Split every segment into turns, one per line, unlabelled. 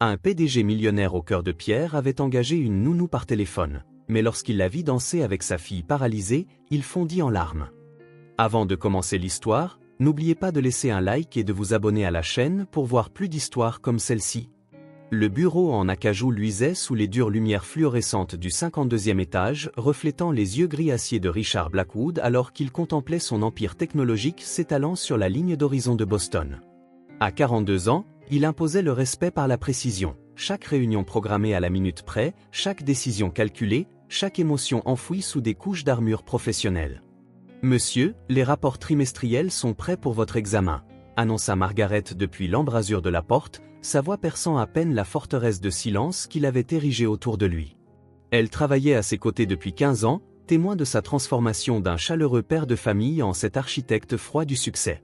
Un PDG millionnaire au cœur de pierre avait engagé une nounou par téléphone, mais lorsqu'il la vit danser avec sa fille paralysée, il fondit en larmes. Avant de commencer l'histoire, n'oubliez pas de laisser un like et de vous abonner à la chaîne pour voir plus d'histoires comme celle-ci. Le bureau en acajou luisait sous les dures lumières fluorescentes du 52e étage, reflétant les yeux gris acier de Richard Blackwood alors qu'il contemplait son empire technologique s'étalant sur la ligne d'horizon de Boston. À 42 ans, il imposait le respect par la précision, chaque réunion programmée à la minute près, chaque décision calculée, chaque émotion enfouie sous des couches d'armure professionnelle. « Monsieur, les rapports trimestriels sont prêts pour votre examen », annonça Margaret depuis l'embrasure de la porte, sa voix perçant à peine la forteresse de silence qu'il avait érigée autour de lui. Elle travaillait à ses côtés depuis 15 ans, témoin de sa transformation d'un chaleureux père de famille en cet architecte froid du succès.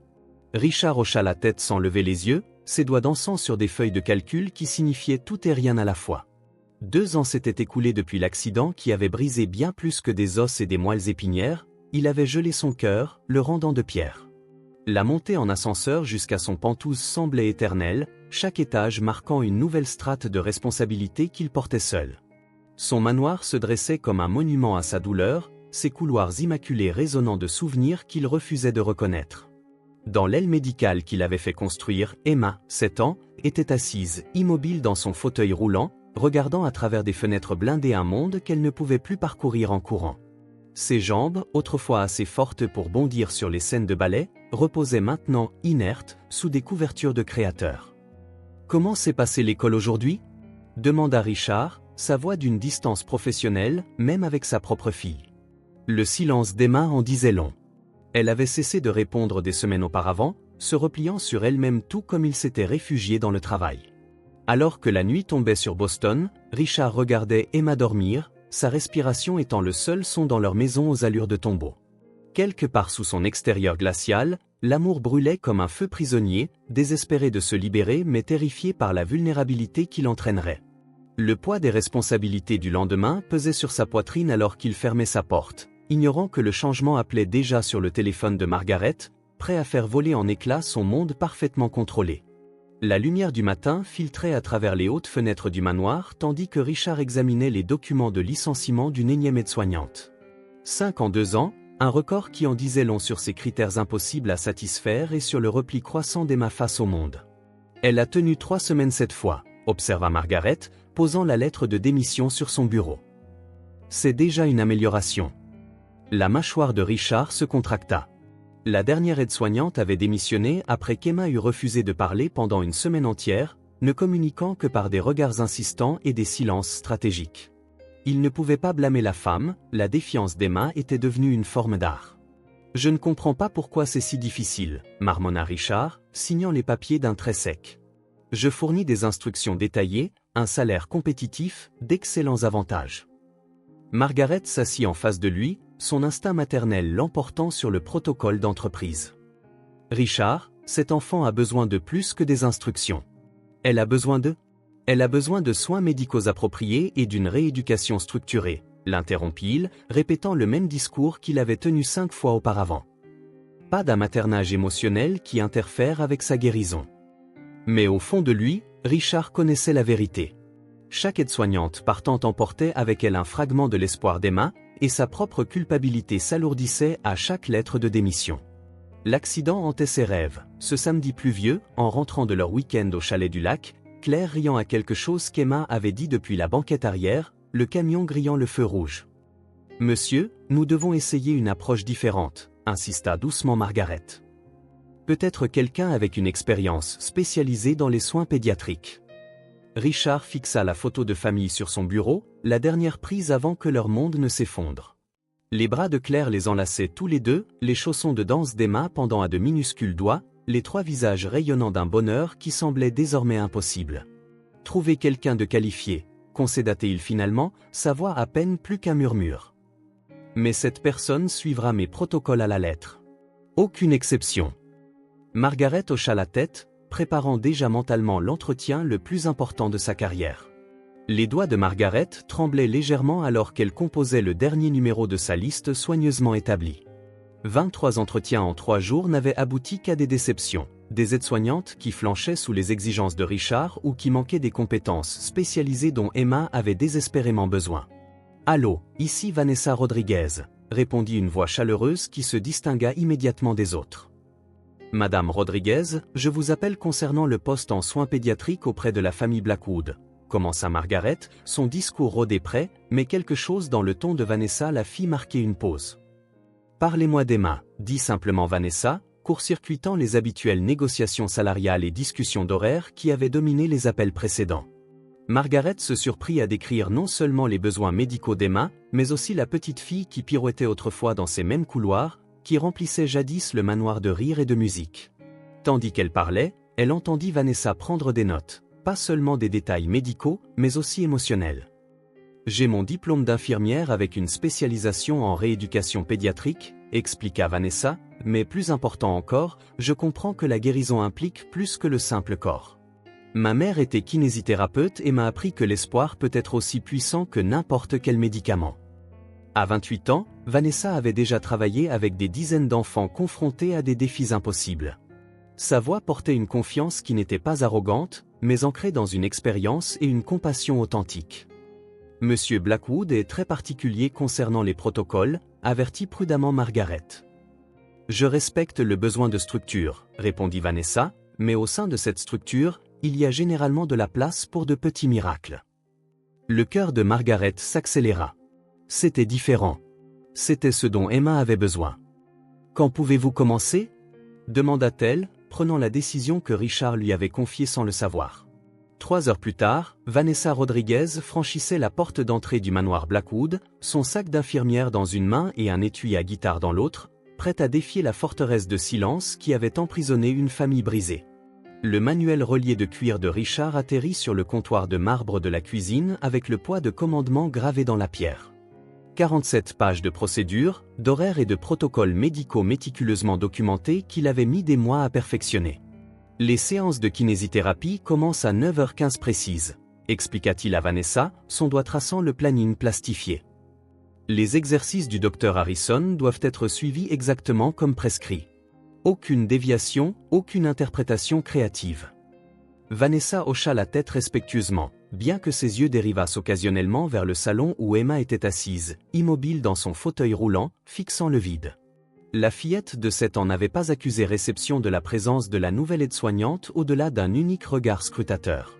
Richard hocha la tête sans lever les yeux, ses doigts dansant sur des feuilles de calcul qui signifiaient tout et rien à la fois. 2 ans s'étaient écoulés depuis l'accident qui avait brisé bien plus que des os et des moelles épinières, il avait gelé son cœur, le rendant de pierre. La montée en ascenseur jusqu'à son Penthouse semblait éternelle, chaque étage marquant une nouvelle strate de responsabilité qu'il portait seul. Son manoir se dressait comme un monument à sa douleur, ses couloirs immaculés résonnant de souvenirs qu'il refusait de reconnaître. Dans l'aile médicale qu'il avait fait construire, Emma, 7 ans, était assise, immobile dans son fauteuil roulant, regardant à travers des fenêtres blindées un monde qu'elle ne pouvait plus parcourir en courant. Ses jambes, autrefois assez fortes pour bondir sur les scènes de ballet, reposaient maintenant, inertes, sous des couvertures de créateurs. « Comment s'est passée l'école aujourd'hui » demanda Richard, sa voix d'une distance professionnelle, même avec sa propre fille. Le silence d'Emma en disait long. Elle avait cessé de répondre des semaines auparavant, se repliant sur elle-même tout comme il s'était réfugié dans le travail. Alors que la nuit tombait sur Boston, Richard regardait Emma dormir, sa respiration étant le seul son dans leur maison aux allures de tombeau. Quelque part sous son extérieur glacial, l'amour brûlait comme un feu prisonnier, désespéré de se libérer mais terrifié par la vulnérabilité qu'il entraînerait. Le poids des responsabilités du lendemain pesait sur sa poitrine alors qu'il fermait sa porte, ignorant que le changement appelait déjà sur le téléphone de Margaret, prêt à faire voler en éclats son monde parfaitement contrôlé. La lumière du matin filtrait à travers les hautes fenêtres du manoir tandis que Richard examinait les documents de licenciement d'une énième aide-soignante. 5 en 2 ans, un record qui en disait long sur ses critères impossibles à satisfaire et sur le repli croissant d'Emma face au monde. Elle a tenu 3 semaines cette fois, observa Margaret, posant la lettre de démission sur son bureau. C'est déjà une amélioration. La mâchoire de Richard se contracta. La dernière aide-soignante avait démissionné après qu'Emma eut refusé de parler pendant une semaine entière, ne communiquant que par des regards insistants et des silences stratégiques. Il ne pouvait pas blâmer la femme, la défiance d'Emma était devenue une forme d'art. « Je ne comprends pas pourquoi c'est si difficile », marmonna Richard, signant les papiers d'un trait sec. « Je fournis des instructions détaillées, un salaire compétitif, d'excellents avantages. » Margaret s'assit en face de lui, son instinct maternel l'emportant sur le protocole d'entreprise. « Richard, cet enfant a besoin de plus que des instructions. Elle a besoin de soins médicaux appropriés et d'une rééducation structurée, » l'interrompit-il, répétant le même discours qu'il avait tenu 5 fois auparavant. Pas d'un maternage émotionnel qui interfère avec sa guérison. Mais au fond de lui, Richard connaissait la vérité. Chaque aide-soignante partant emportait avec elle un fragment de l'espoir d'Emma, et sa propre culpabilité s'alourdissait à chaque lettre de démission. L'accident hantait ses rêves. Ce samedi pluvieux, en rentrant de leur week-end au chalet du lac, Claire riant à quelque chose qu'Emma avait dit depuis la banquette arrière, le camion grillant le feu rouge. « Monsieur, nous devons essayer une approche différente », insista doucement Margaret. « Peut-être quelqu'un avec une expérience spécialisée dans les soins pédiatriques. » Richard fixa la photo de famille sur son bureau, la dernière prise avant que leur monde ne s'effondre. Les bras de Claire les enlaçaient tous les deux, les chaussons de danse d'Emma pendant à de minuscules doigts, les 3 visages rayonnant d'un bonheur qui semblait désormais impossible. « Trouver quelqu'un de qualifié », concéda-t-il finalement, sa voix à peine plus qu'un murmure. « Mais cette personne suivra mes protocoles à la lettre. Aucune exception. » Margaret hocha la tête, préparant déjà mentalement l'entretien le plus important de sa carrière. Les doigts de Margaret tremblaient légèrement alors qu'elle composait le dernier numéro de sa liste soigneusement établie. 23 entretiens en 3 jours n'avaient abouti qu'à des déceptions. des aides-soignantes qui flanchaient sous les exigences de Richard ou qui manquaient des compétences spécialisées dont Emma avait désespérément besoin. « Allô, ici Vanessa Rodriguez », répondit une voix chaleureuse qui se distingua immédiatement des autres. « Madame Rodriguez, je vous appelle concernant le poste en soins pédiatriques auprès de la famille Blackwood », commença Margaret, son discours rodé prêt, mais quelque chose dans le ton de Vanessa la fit marquer une pause. « Parlez-moi d'Emma », dit simplement Vanessa, court-circuitant les habituelles négociations salariales et discussions d'horaires qui avaient dominé les appels précédents. Margaret se surprit à décrire non seulement les besoins médicaux d'Emma, mais aussi la petite fille qui pirouettait autrefois dans ces mêmes couloirs, qui remplissait jadis le manoir de rire et de musique. Tandis qu'elle parlait, elle entendit Vanessa prendre des notes, pas seulement des détails médicaux, mais aussi émotionnels. « J'ai mon diplôme d'infirmière avec une spécialisation en rééducation pédiatrique », expliqua Vanessa, mais plus important encore, je comprends que la guérison implique plus que le simple corps. Ma mère était kinésithérapeute et m'a appris que l'espoir peut être aussi puissant que n'importe quel médicament. À 28 ans, Vanessa avait déjà travaillé avec des dizaines d'enfants confrontés à des défis impossibles. Sa voix portait une confiance qui n'était pas arrogante, mais ancrée dans une expérience et une compassion authentiques. Monsieur Blackwood est très particulier concernant les protocoles, avertit prudemment Margaret. Je respecte le besoin de structure, répondit Vanessa, mais au sein de cette structure, il y a généralement de la place pour de petits miracles. Le cœur de Margaret s'accéléra. C'était différent. C'était ce dont Emma avait besoin. Quand pouvez-vous commencer ? Demanda-t-elle, prenant la décision que Richard lui avait confiée sans le savoir. 3 heures plus tard, Vanessa Rodriguez franchissait la porte d'entrée du manoir Blackwood, son sac d'infirmière dans une main et un étui à guitare dans l'autre, prête à défier la forteresse de silence qui avait emprisonné une famille brisée. Le manuel relié de cuir de Richard atterrit sur le comptoir de marbre de la cuisine avec le poids de commandement gravé dans la pierre. 47 pages de procédures, d'horaires et de protocoles médicaux méticuleusement documentés qu'il avait mis des mois à perfectionner. Les séances de kinésithérapie commencent à 9h15 précises, expliqua-t-il à Vanessa, son doigt traçant le planning plastifié. Les exercices du docteur Harrison doivent être suivis exactement comme prescrit. Aucune déviation, aucune interprétation créative. Vanessa hocha la tête respectueusement, bien que ses yeux dérivassent occasionnellement vers le salon où Emma était assise, immobile dans son fauteuil roulant, fixant le vide. La fillette de 7 ans n'avait pas accusé réception de la présence de la nouvelle aide-soignante au-delà d'un unique regard scrutateur.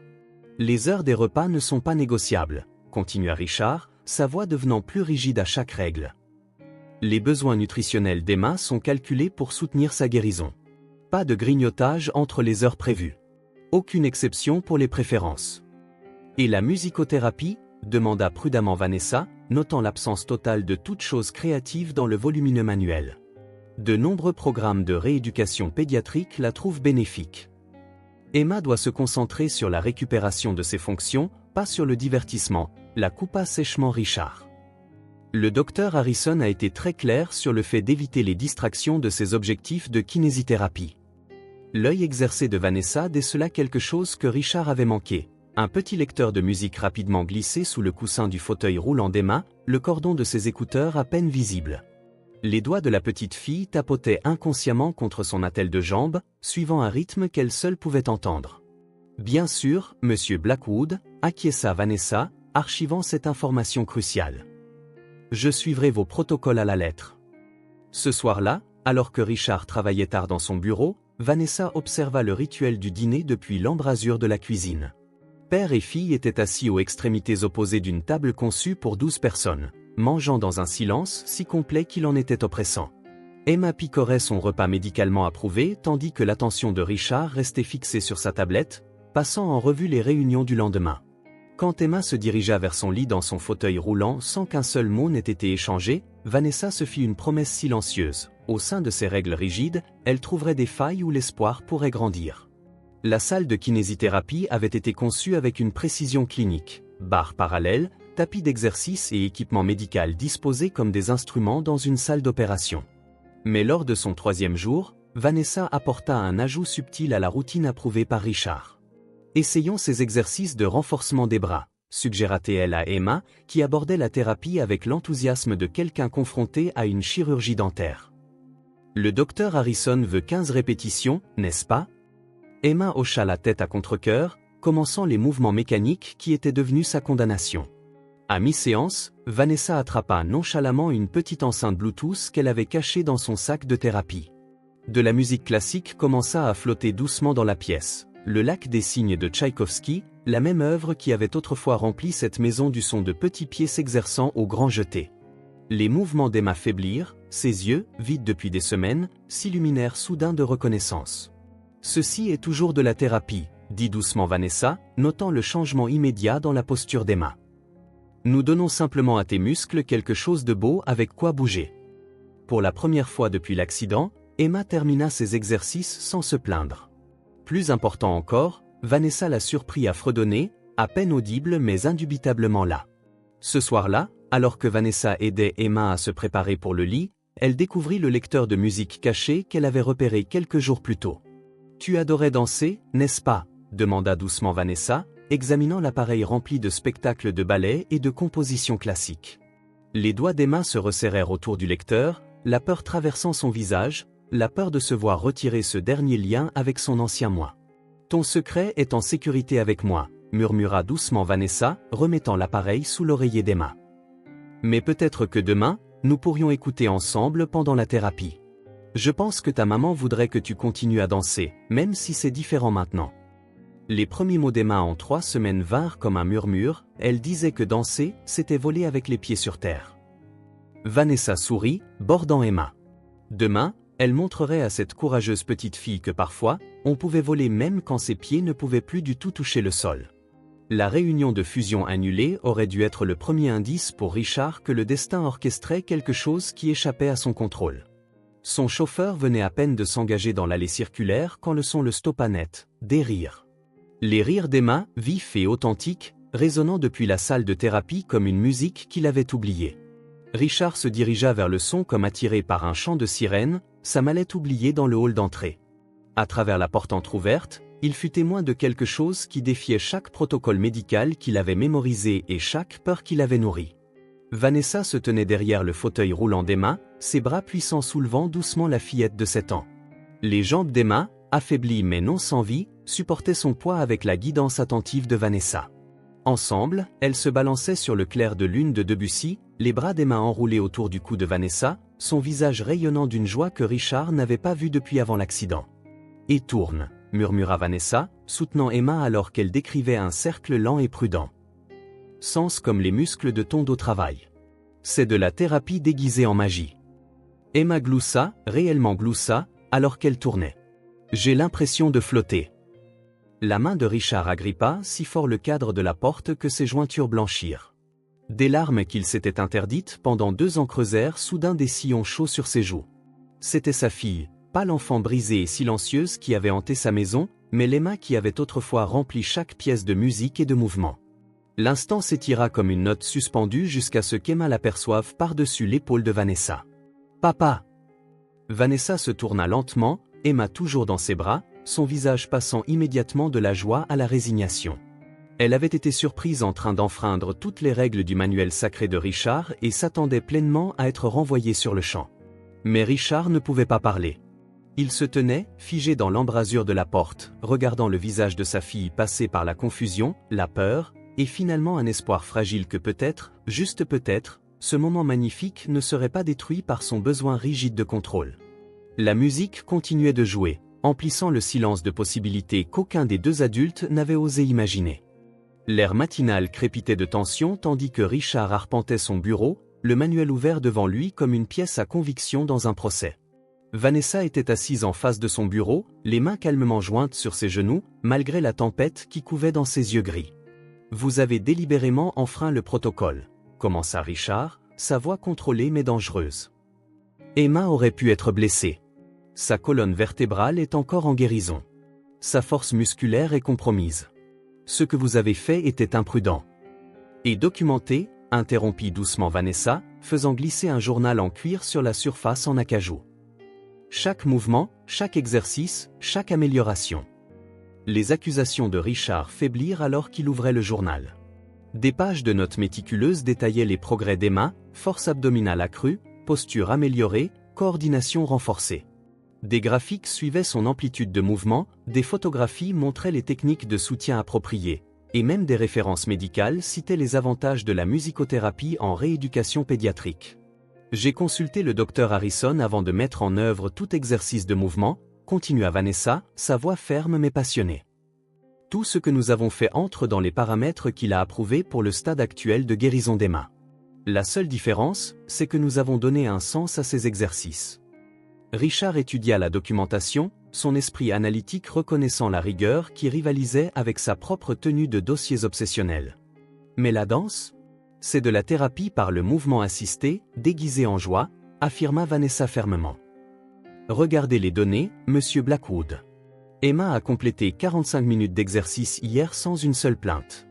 Les heures des repas ne sont pas négociables, continua Richard, sa voix devenant plus rigide à chaque règle. Les besoins nutritionnels d'Emma sont calculés pour soutenir sa guérison. Pas de grignotage entre les heures prévues. Aucune exception pour les préférences. Et la musicothérapie ? Demanda prudemment Vanessa, notant l'absence totale de toute chose créative dans le volumineux manuel. De nombreux programmes de rééducation pédiatrique la trouvent bénéfique. Emma doit se concentrer sur la récupération de ses fonctions, pas sur le divertissement, la coupa sèchement Richard. Le docteur Harrison a été très clair sur le fait d'éviter les distractions de ses objectifs de kinésithérapie. L'œil exercé de Vanessa décela quelque chose que Richard avait manqué. Un petit lecteur de musique rapidement glissé sous le coussin du fauteuil roulant d'Emma, le cordon de ses écouteurs à peine visible. Les doigts de la petite fille tapotaient inconsciemment contre son attelle de jambes, suivant un rythme qu'elle seule pouvait entendre. Bien sûr, Monsieur Blackwood, acquiesça Vanessa, archivant cette information cruciale. Je suivrai vos protocoles à la lettre. Ce soir-là, alors que Richard travaillait tard dans son bureau, Vanessa observa le rituel du dîner depuis l'embrasure de la cuisine. Père et fille étaient assis aux extrémités opposées d'une table conçue pour 12 personnes, mangeant dans un silence si complet qu'il en était oppressant. Emma picorait son repas médicalement approuvé tandis que l'attention de Richard restait fixée sur sa tablette, passant en revue les réunions du lendemain. Quand Emma se dirigea vers son lit dans son fauteuil roulant sans qu'un seul mot n'ait été échangé, Vanessa se fit une promesse silencieuse. Au sein de ces règles rigides, elle trouverait des failles où l'espoir pourrait grandir. La salle de kinésithérapie avait été conçue avec une précision clinique. Barres parallèles, tapis d'exercice et équipement médical disposés comme des instruments dans une salle d'opération. Mais lors de son 3e jour, Vanessa apporta un ajout subtil à la routine approuvée par Richard. Essayons ces exercices de renforcement des bras, suggéra-t-elle à Emma, qui abordait la thérapie avec l'enthousiasme de quelqu'un confronté à une chirurgie dentaire. Le docteur Harrison veut 15 répétitions, n'est-ce pas ? Emma hocha la tête à contre-cœur, commençant les mouvements mécaniques qui étaient devenus sa condamnation. À mi-séance, Vanessa attrapa nonchalamment une petite enceinte Bluetooth qu'elle avait cachée dans son sac de thérapie. De la musique classique commença à flotter doucement dans la pièce. Le lac des cygnes de Tchaïkovski, la même œuvre qui avait autrefois rempli cette maison du son de petits pieds s'exerçant au grand jeté. Les mouvements d'Emma faiblirent, ses yeux, vides depuis des semaines, s'illuminèrent soudain de reconnaissance. « Ceci est toujours de la thérapie », dit doucement Vanessa, notant le changement immédiat dans la posture d'Emma. « Nous donnons simplement à tes muscles quelque chose de beau avec quoi bouger. » Pour la première fois depuis l'accident, Emma termina ses exercices sans se plaindre. Plus important encore, Vanessa l'a surpris à fredonner, à peine audible mais indubitablement là. Ce soir-là, alors que Vanessa aidait Emma à se préparer pour le lit, elle découvrit le lecteur de musique caché qu'elle avait repéré quelques jours plus tôt. « Tu adorais danser, n'est-ce pas ?» demanda doucement Vanessa, examinant l'appareil rempli de spectacles de ballet et de compositions classiques. Les doigts d'Emma se resserrèrent autour du lecteur, la peur traversant son visage, la peur de se voir retirer ce dernier lien avec son ancien moi. « Ton secret est en sécurité avec moi », murmura doucement Vanessa, remettant l'appareil sous l'oreiller d'Emma. « Mais peut-être que demain, nous pourrions écouter ensemble pendant la thérapie. Je pense que ta maman voudrait que tu continues à danser, même si c'est différent maintenant. » Les premiers mots d'Emma en 3 semaines vinrent comme un murmure, elle disait que danser, c'était voler avec les pieds sur terre. Vanessa sourit, bordant Emma. Demain, elle montrerait à cette courageuse petite fille que parfois, on pouvait voler même quand ses pieds ne pouvaient plus du tout toucher le sol. La réunion de fusion annulée aurait dû être le premier indice pour Richard que le destin orchestrait quelque chose qui échappait à son contrôle. Son chauffeur venait à peine de s'engager dans l'allée circulaire quand le son le stoppa net, des rires. Les rires d'Emma, vifs et authentiques, résonnant depuis la salle de thérapie comme une musique qu'il avait oubliée. Richard se dirigea vers le son comme attiré par un chant de sirène, sa mallette oubliée dans le hall d'entrée. À travers la porte entr'ouverte, il fut témoin de quelque chose qui défiait chaque protocole médical qu'il avait mémorisé et chaque peur qu'il avait nourrie. Vanessa se tenait derrière le fauteuil roulant d'Emma, ses bras puissants soulevant doucement la fillette de 7 ans. Les jambes d'Emma, affaiblies mais non sans vie, supportaient son poids avec la guidance attentive de Vanessa. Ensemble, elles se balançaient sur le clair de lune de Debussy, les bras d'Emma enroulés autour du cou de Vanessa, son visage rayonnant d'une joie que Richard n'avait pas vue depuis avant l'accident. « Et tourne », murmura Vanessa, soutenant Emma alors qu'elle décrivait un cercle lent et prudent. Sens comme les muscles de ton dos travaillent. C'est de la thérapie déguisée en magie. Emma gloussa, réellement gloussa, alors qu'elle tournait. J'ai l'impression de flotter. La main de Richard agrippa si fort le cadre de la porte que ses jointures blanchirent. Des larmes qu'il s'était interdites pendant 2 ans creusèrent soudain des sillons chauds sur ses joues. C'était sa fille, pas l'enfant brisée et silencieuse qui avait hanté sa maison, mais l'Emma qui avait autrefois rempli chaque pièce de musique et de mouvement. L'instant s'étira comme une note suspendue jusqu'à ce qu'Emma l'aperçoive par-dessus l'épaule de Vanessa. « Papa !» Vanessa se tourna lentement, Emma toujours dans ses bras, son visage passant immédiatement de la joie à la résignation. Elle avait été surprise en train d'enfreindre toutes les règles du manuel sacré de Richard et s'attendait pleinement à être renvoyée sur le champ. Mais Richard ne pouvait pas parler. Il se tenait, figé dans l'embrasure de la porte, regardant le visage de sa fille passer par la confusion, la peur, et finalement un espoir fragile que peut-être, juste peut-être, ce moment magnifique ne serait pas détruit par son besoin rigide de contrôle. La musique continuait de jouer, emplissant le silence de possibilités qu'aucun des 2 adultes n'avait osé imaginer. L'air matinal crépitait de tension tandis que Richard arpentait son bureau, le manuel ouvert devant lui comme une pièce à conviction dans un procès. Vanessa était assise en face de son bureau, les mains calmement jointes sur ses genoux, malgré la tempête qui couvait dans ses yeux gris. « Vous avez délibérément enfreint le protocole », commença Richard, sa voix contrôlée mais dangereuse. Emma aurait pu être blessée. Sa colonne vertébrale est encore en guérison. Sa force musculaire est compromise. Ce que vous avez fait était imprudent. Et documenté, interrompit doucement Vanessa, faisant glisser un journal en cuir sur la surface en acajou. Chaque mouvement, chaque exercice, chaque amélioration. Les accusations de Richard faiblirent alors qu'il ouvrait le journal. Des pages de notes méticuleuses détaillaient les progrès d'Emma, force abdominale accrue, posture améliorée, coordination renforcée. Des graphiques suivaient son amplitude de mouvement, des photographies montraient les techniques de soutien appropriées, et même des références médicales citaient les avantages de la musicothérapie en rééducation pédiatrique. J'ai consulté le docteur Harrison avant de mettre en œuvre tout exercice de mouvement, continua Vanessa, sa voix ferme mais passionnée. Tout ce que nous avons fait entre dans les paramètres qu'il a approuvés pour le stade actuel de guérison d'Emma. La seule différence, c'est que nous avons donné un sens à ces exercices. Richard étudia la documentation, son esprit analytique reconnaissant la rigueur qui rivalisait avec sa propre tenue de dossiers obsessionnels. Mais la danse ? C'est de la thérapie par le mouvement assisté, déguisé en joie, affirma Vanessa fermement. Regardez les données, monsieur Blackwood. Emma a complété 45 minutes d'exercice hier sans une seule plainte.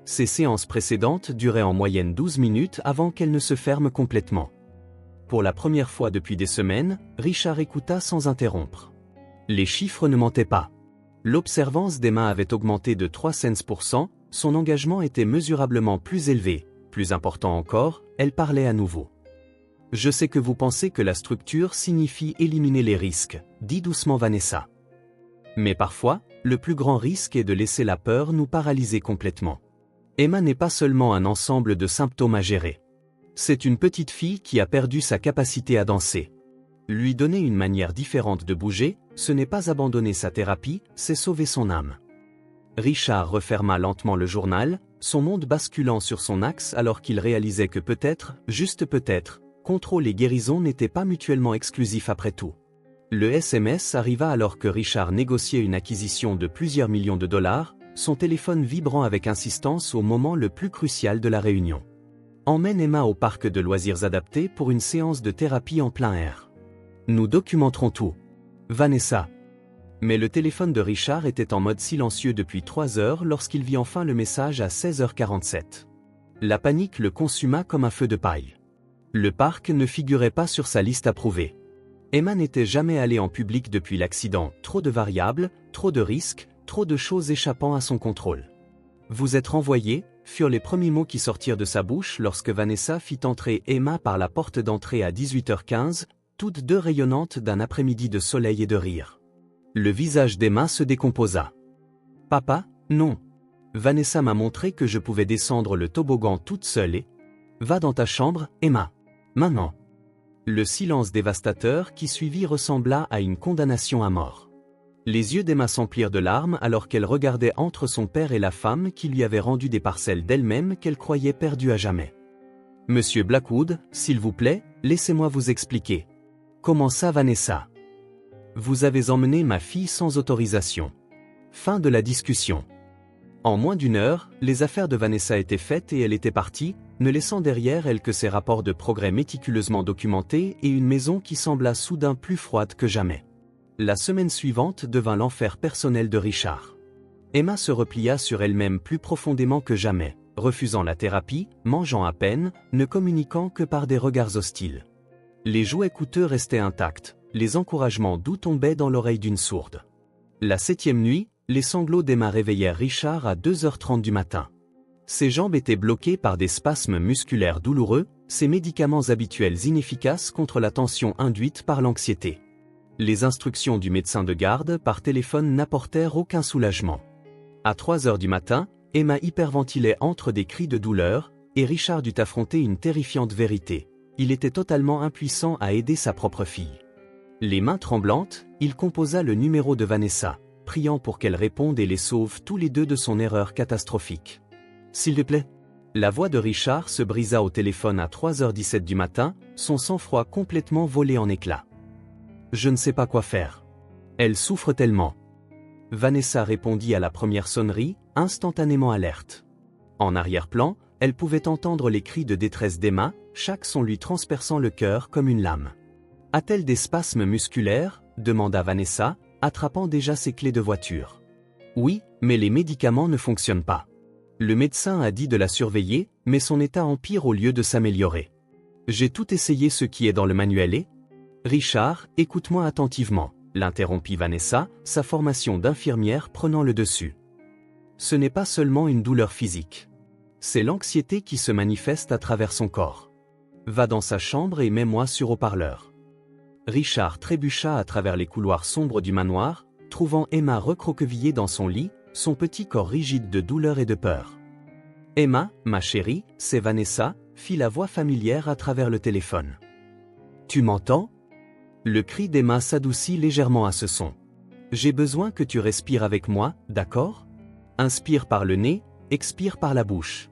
Ses séances précédentes duraient en moyenne 12 minutes avant qu'elle ne se ferme complètement. Pour la première fois depuis des semaines, Richard écouta sans interrompre. Les chiffres ne mentaient pas. L'observance d'Emma avait augmenté de 3%, son engagement était mesurablement plus élevé. Plus important encore, elle parlait à nouveau. Je sais que vous pensez que la structure signifie éliminer les risques, dit doucement Vanessa. Mais parfois, le plus grand risque est de laisser la peur nous paralyser complètement. Emma n'est pas seulement un ensemble de symptômes à gérer. C'est une petite fille qui a perdu sa capacité à danser. Lui donner une manière différente de bouger, ce n'est pas abandonner sa thérapie, c'est sauver son âme. Richard referma lentement le journal, son monde basculant sur son axe alors qu'il réalisait que peut-être, juste peut-être, contrôle et guérison n'étaient pas mutuellement exclusifs après tout. Le SMS arriva alors que Richard négociait une acquisition de plusieurs millions de dollars, son téléphone vibrant avec insistance au moment le plus crucial de la réunion. Emmène Emma au parc de loisirs adapté pour une séance de thérapie en plein air. Nous documenterons tout. Vanessa. Mais le téléphone de Richard était en mode silencieux depuis 3 heures lorsqu'il vit enfin le message à 16h47. La panique le consuma comme un feu de paille. Le parc ne figurait pas sur sa liste approuvée. Emma n'était jamais allée en public depuis l'accident, trop de variables, trop de risques, trop de choses échappant à son contrôle. Vous êtes renvoyé, furent les premiers mots qui sortirent de sa bouche lorsque Vanessa fit entrer Emma par la porte d'entrée à 18h15, toutes deux rayonnantes d'un après-midi de soleil et de rire. Le visage d'Emma se décomposa. « Papa, non. Vanessa m'a montré que je pouvais descendre le toboggan toute seule et... Va dans ta chambre, Emma. Maintenant. » Le silence dévastateur qui suivit ressembla à une condamnation à mort. Les yeux d'Emma s'emplirent de larmes alors qu'elle regardait entre son père et la femme qui lui avait rendu des parcelles d'elle-même qu'elle croyait perdues à jamais. « Monsieur Blackwood, s'il vous plaît, laissez-moi vous expliquer. » Commença Vanessa. « Vous avez emmené ma fille sans autorisation. » Fin de la discussion. En moins d'une heure, les affaires de Vanessa étaient faites et elle était partie, ne laissant derrière elle que ses rapports de progrès méticuleusement documentés et une maison qui sembla soudain plus froide que jamais. La semaine suivante devint l'enfer personnel de Richard. Emma se replia sur elle-même plus profondément que jamais, refusant la thérapie, mangeant à peine, ne communiquant que par des regards hostiles. Les jouets coûteux restaient intacts, les encouragements doux tombaient dans l'oreille d'une sourde. La 7e nuit, les sanglots d'Emma réveillèrent Richard à 2h30 du matin. Ses jambes étaient bloquées par des spasmes musculaires douloureux, ses médicaments habituels inefficaces contre la tension induite par l'anxiété. Les instructions du médecin de garde par téléphone n'apportèrent aucun soulagement. À 3h du matin, Emma hyperventilait entre des cris de douleur, et Richard dut affronter une terrifiante vérité. Il était totalement impuissant à aider sa propre fille. Les mains tremblantes, il composa le numéro de Vanessa, priant pour qu'elle réponde et les sauve tous les deux de son erreur catastrophique. « S'il te plaît ?» La voix de Richard se brisa au téléphone à 3h17 du matin, son sang-froid complètement volé en éclats. « Je ne sais pas quoi faire. Elle souffre tellement. » Vanessa répondit à la première sonnerie, instantanément alerte. En arrière-plan, elle pouvait entendre les cris de détresse d'Emma, chaque son lui transperçant le cœur comme une lame. « A-t-elle des spasmes musculaires ?» demanda Vanessa, attrapant déjà ses clés de voiture. « Oui, mais les médicaments ne fonctionnent pas. Le médecin a dit de la surveiller, mais son état empire au lieu de s'améliorer. J'ai tout essayé ce qui est dans le manuel et... » « Richard, écoute-moi attentivement, » l'interrompit Vanessa, sa formation d'infirmière prenant le dessus. « Ce n'est pas seulement une douleur physique. C'est l'anxiété qui se manifeste à travers son corps. Va dans sa chambre et mets-moi sur haut-parleur. » Richard trébucha à travers les couloirs sombres du manoir, trouvant Emma recroquevillée dans son lit, son petit corps rigide de douleur et de peur. « Emma, ma chérie, c'est Vanessa », fit la voix familière à travers le téléphone. « Tu m'entends » Le cri d'Emma s'adoucit légèrement à ce son. « J'ai besoin que tu respires avec moi, d'accord ? Inspire par le nez, expire par la bouche.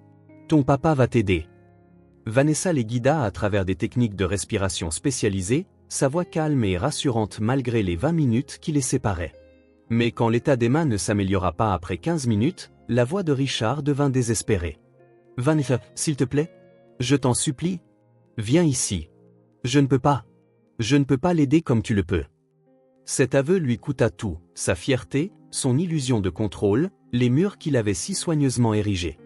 Ton papa va t'aider. » Vanessa les guida à travers des techniques de respiration spécialisées, sa voix calme et rassurante malgré les 20 minutes qui les séparaient. Mais quand l'état d'Emma ne s'améliora pas après 15 minutes, la voix de Richard devint désespérée. « Vanessa, s'il te plaît, je t'en supplie, viens ici. Je ne peux pas. Je ne peux pas l'aider comme tu le peux. » Cet aveu lui coûta tout, sa fierté, son illusion de contrôle, les murs qu'il avait si soigneusement érigés.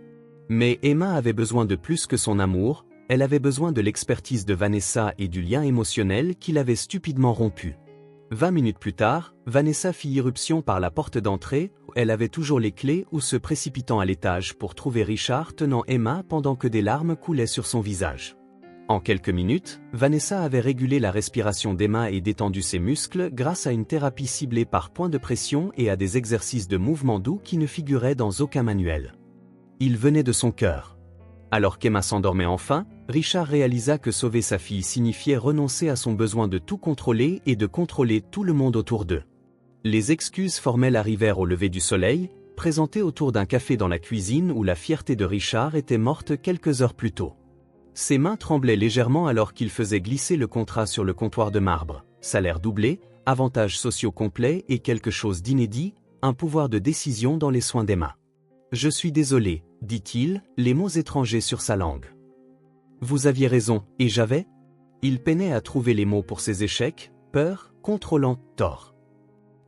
Mais Emma avait besoin de plus que son amour, elle avait besoin de l'expertise de Vanessa et du lien émotionnel qu'il avait stupidement rompu. 20 minutes plus tard, Vanessa fit irruption par la porte d'entrée, où elle avait toujours les clés ou se précipitant à l'étage pour trouver Richard tenant Emma pendant que des larmes coulaient sur son visage. En quelques minutes, Vanessa avait régulé la respiration d'Emma et détendu ses muscles grâce à une thérapie ciblée par point de pression et à des exercices de mouvement doux qui ne figuraient dans aucun manuel. Il venait de son cœur. Alors qu'Emma s'endormait enfin, Richard réalisa que sauver sa fille signifiait renoncer à son besoin de tout contrôler et de contrôler tout le monde autour d'eux. Les excuses formelles arrivèrent au lever du soleil, présentées autour d'un café dans la cuisine où la fierté de Richard était morte quelques heures plus tôt. Ses mains tremblaient légèrement alors qu'il faisait glisser le contrat sur le comptoir de marbre. Salaire doublé, avantages sociaux complets et quelque chose d'inédit, un pouvoir de décision dans les soins d'Emma. « Je suis désolé », dit-il, les mots étrangers sur sa langue. « Vous aviez raison, et j'avais ?» Il peinait à trouver les mots pour ses échecs, peur, contrôlant, tort.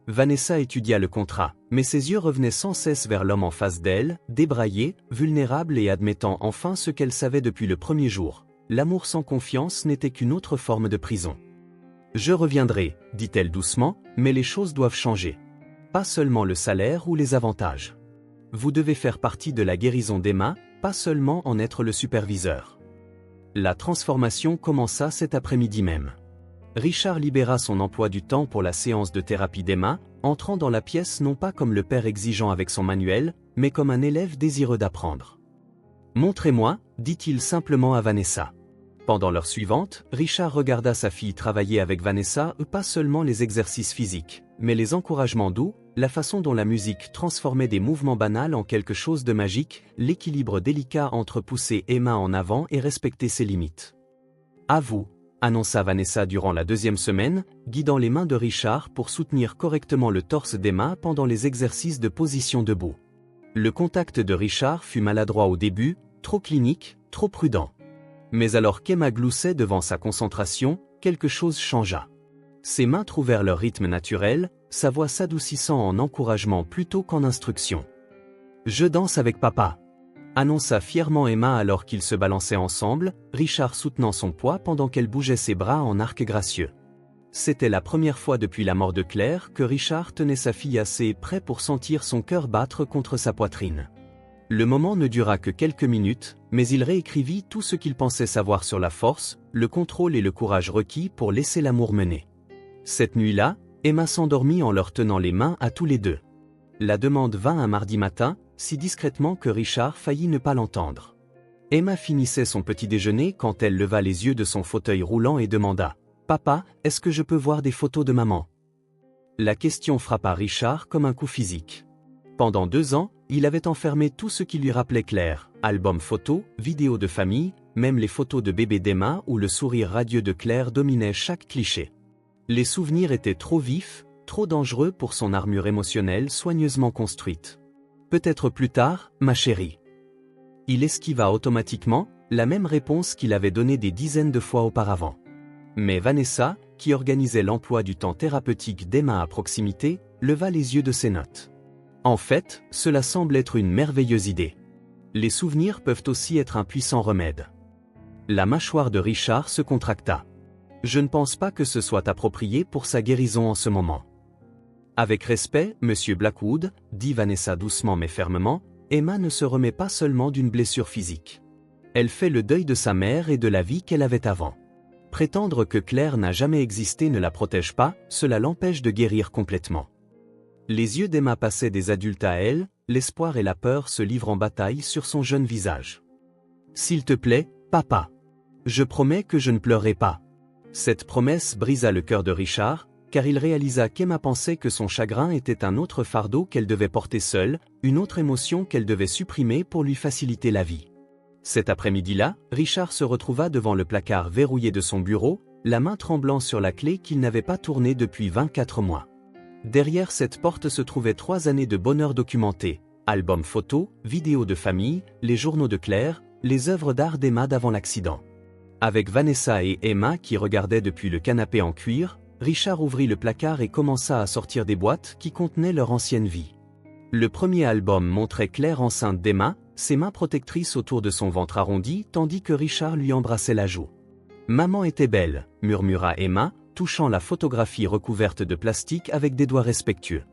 Vanessa étudia le contrat, mais ses yeux revenaient sans cesse vers l'homme en face d'elle, débraillé, vulnérable et admettant enfin ce qu'elle savait depuis le premier jour. L'amour sans confiance n'était qu'une autre forme de prison. « Je reviendrai, dit-elle doucement, mais les choses doivent changer. Pas seulement le salaire ou les avantages. Vous devez faire partie de la guérison d'Emma, pas seulement en être le superviseur. » La transformation commença cet après-midi même. Richard libéra son emploi du temps pour la séance de thérapie d'Emma, entrant dans la pièce non pas comme le père exigeant avec son manuel, mais comme un élève désireux d'apprendre. « Montrez-moi », dit-il simplement à Vanessa. Pendant l'heure suivante, Richard regarda sa fille travailler avec Vanessa, pas seulement les exercices physiques, mais les encouragements doux, la façon dont la musique transformait des mouvements banals en quelque chose de magique, l'équilibre délicat entre pousser Emma en avant et respecter ses limites. « À vous », annonça Vanessa durant la deuxième semaine, guidant les mains de Richard pour soutenir correctement le torse d'Emma pendant les exercices de position debout. Le contact de Richard fut maladroit au début, trop clinique, trop prudent. Mais alors qu'Emma gloussait devant sa concentration, quelque chose changea. Ses mains trouvèrent leur rythme naturel, sa voix s'adoucissant en encouragement plutôt qu'en instruction. « Je danse avec papa », annonça fièrement Emma alors qu'ils se balançaient ensemble, Richard soutenant son poids pendant qu'elle bougeait ses bras en arc gracieux. C'était la première fois depuis la mort de Claire que Richard tenait sa fille assez près pour sentir son cœur battre contre sa poitrine. Le moment ne dura que quelques minutes, mais il réécrivit tout ce qu'il pensait savoir sur la force, le contrôle et le courage requis pour laisser l'amour mener. Cette nuit-là, Emma s'endormit en leur tenant les mains à tous les deux. La demande vint un mardi matin, si discrètement que Richard faillit ne pas l'entendre. Emma finissait son petit déjeuner quand elle leva les yeux de son fauteuil roulant et demanda « Papa, est-ce que je peux voir des photos de maman ?» La question frappa Richard comme un coup physique. Pendant 2 ans, il avait enfermé tout ce qui lui rappelait Claire, albums photos, vidéos de famille, même les photos de bébé d'Emma où le sourire radieux de Claire dominait chaque cliché. Les souvenirs étaient trop vifs, trop dangereux pour son armure émotionnelle soigneusement construite. Peut-être plus tard, ma chérie. Il esquiva automatiquement la même réponse qu'il avait donnée des dizaines de fois auparavant. Mais Vanessa, qui organisait l'emploi du temps thérapeutique d'Emma à proximité, leva les yeux de ses notes. En fait, cela semble être une merveilleuse idée. Les souvenirs peuvent aussi être un puissant remède. La mâchoire de Richard se contracta. Je ne pense pas que ce soit approprié pour sa guérison en ce moment. Avec respect, Monsieur Blackwood, dit Vanessa doucement mais fermement, Emma ne se remet pas seulement d'une blessure physique. Elle fait le deuil de sa mère et de la vie qu'elle avait avant. Prétendre que Claire n'a jamais existé ne la protège pas, cela l'empêche de guérir complètement. Les yeux d'Emma passaient des adultes à elle, l'espoir et la peur se livrent en bataille sur son jeune visage. « S'il te plaît, papa. Je promets que je ne pleurerai pas. » Cette promesse brisa le cœur de Richard, car il réalisa qu'Emma pensait que son chagrin était un autre fardeau qu'elle devait porter seule, une autre émotion qu'elle devait supprimer pour lui faciliter la vie. Cet après-midi-là, Richard se retrouva devant le placard verrouillé de son bureau, la main tremblant sur la clé qu'il n'avait pas tournée depuis 24 mois. Derrière cette porte se trouvaient 3 années de bonheur documenté, albums photos, vidéos de famille, les journaux de Claire, les œuvres d'art d'Emma d'avant l'accident. Avec Vanessa et Emma qui regardaient depuis le canapé en cuir, Richard ouvrit le placard et commença à sortir des boîtes qui contenaient leur ancienne vie. Le premier album montrait Claire enceinte d'Emma, ses mains protectrices autour de son ventre arrondi tandis que Richard lui embrassait la joue. « Maman était belle », murmura Emma, touchant la photographie recouverte de plastique avec des doigts respectueux.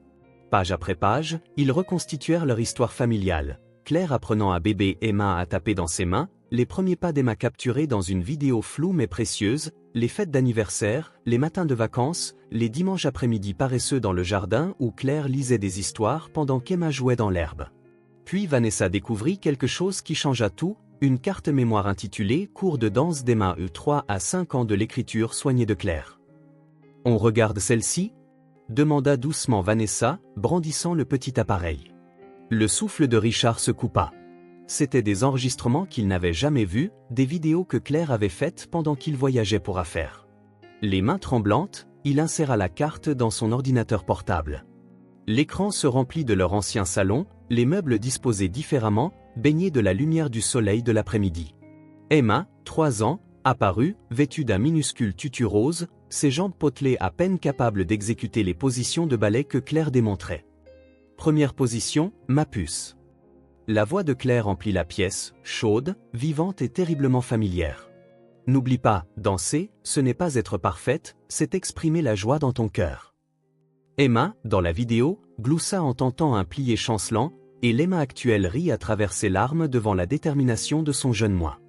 Page après page, ils reconstituèrent leur histoire familiale. Claire apprenant à bébé Emma à taper dans ses mains, les premiers pas d'Emma capturés dans une vidéo floue mais précieuse, les fêtes d'anniversaire, les matins de vacances, les dimanches après-midi paresseux dans le jardin où Claire lisait des histoires pendant qu'Emma jouait dans l'herbe. Puis Vanessa découvrit quelque chose qui changea tout, une carte mémoire intitulée « Cours de danse d'Emma 3 à 5 ans de l'écriture soignée de Claire ». « On regarde celle-ci » demanda doucement Vanessa, brandissant le petit appareil. Le souffle de Richard se coupa. C'étaient des enregistrements qu'il n'avait jamais vus, des vidéos que Claire avait faites pendant qu'il voyageait pour affaires. Les mains tremblantes, il inséra la carte dans son ordinateur portable. L'écran se remplit de leur ancien salon, les meubles disposés différemment, baignés de la lumière du soleil de l'après-midi. Emma, 3 ans, apparut, vêtue d'un minuscule tutu rose, ses jambes potelées à peine capables d'exécuter les positions de ballet que Claire démontrait. Première position, ma puce. La voix de Claire emplit la pièce, chaude, vivante et terriblement familière. N'oublie pas, danser, ce n'est pas être parfaite, c'est exprimer la joie dans ton cœur. Emma, dans la vidéo, gloussa en tentant un plié chancelant, et l'Emma actuelle rit à travers ses larmes devant la détermination de son jeune moi.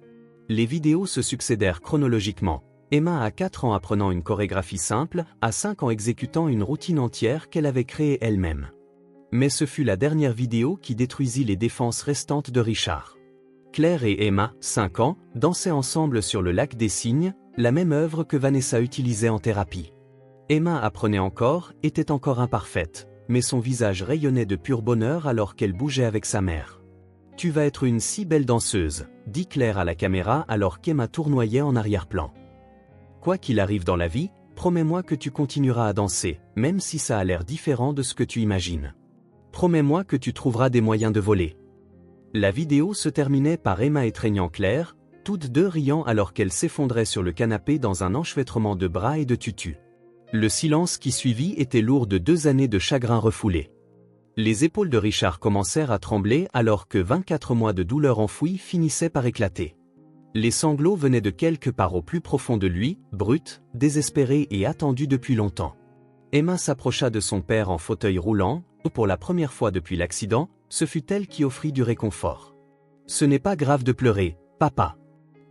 Les vidéos se succédèrent chronologiquement. Emma à 4 ans apprenant une chorégraphie simple, à 5 ans exécutant une routine entière qu'elle avait créée elle-même. Mais ce fut la dernière vidéo qui détruisit les défenses restantes de Richard. Claire et Emma, 5 ans, dansaient ensemble sur le lac des Cygnes, la même œuvre que Vanessa utilisait en thérapie. Emma apprenait encore, était encore imparfaite, mais son visage rayonnait de pur bonheur alors qu'elle bougeait avec sa mère. « Tu vas être une si belle danseuse », dit Claire à la caméra alors qu'Emma tournoyait en arrière-plan. « Quoi qu'il arrive dans la vie, promets-moi que tu continueras à danser, même si ça a l'air différent de ce que tu imagines. Promets-moi que tu trouveras des moyens de voler. » La vidéo se terminait par Emma étreignant Claire, toutes deux riant alors qu'elle s'effondrait sur le canapé dans un enchevêtrement de bras et de tutu. Le silence qui suivit était lourd de 2 années de chagrin refoulé. Les épaules de Richard commencèrent à trembler alors que 24 mois de douleur enfouie finissaient par éclater. Les sanglots venaient de quelque part au plus profond de lui, brut, désespéré et attendu depuis longtemps. Emma s'approcha de son père en fauteuil roulant, où pour la première fois depuis l'accident, ce fut elle qui offrit du réconfort. « Ce n'est pas grave de pleurer, papa.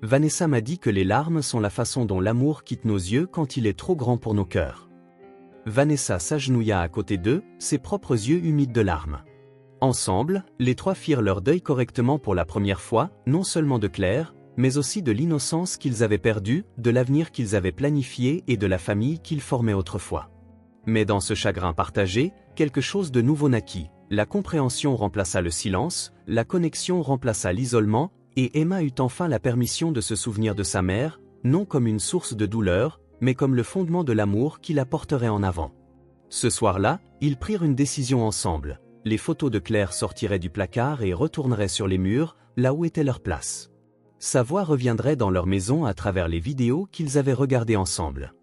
Vanessa m'a dit que les larmes sont la façon dont l'amour quitte nos yeux quand il est trop grand pour nos cœurs. » Vanessa s'agenouilla à côté d'eux, ses propres yeux humides de larmes. Ensemble, les 3 firent leur deuil correctement pour la première fois, non seulement de Claire, mais aussi de l'innocence qu'ils avaient perdue, de l'avenir qu'ils avaient planifié et de la famille qu'ils formaient autrefois. Mais dans ce chagrin partagé, quelque chose de nouveau naquit. La compréhension remplaça le silence, la connexion remplaça l'isolement, et Emma eut enfin la permission de se souvenir de sa mère, non comme une source de douleur, mais comme le fondement de l'amour qui la porterait en avant. Ce soir-là, ils prirent une décision ensemble. Les photos de Claire sortiraient du placard et retourneraient sur les murs, là où était leur place. Sa voix reviendrait dans leur maison à travers les vidéos qu'ils avaient regardées ensemble.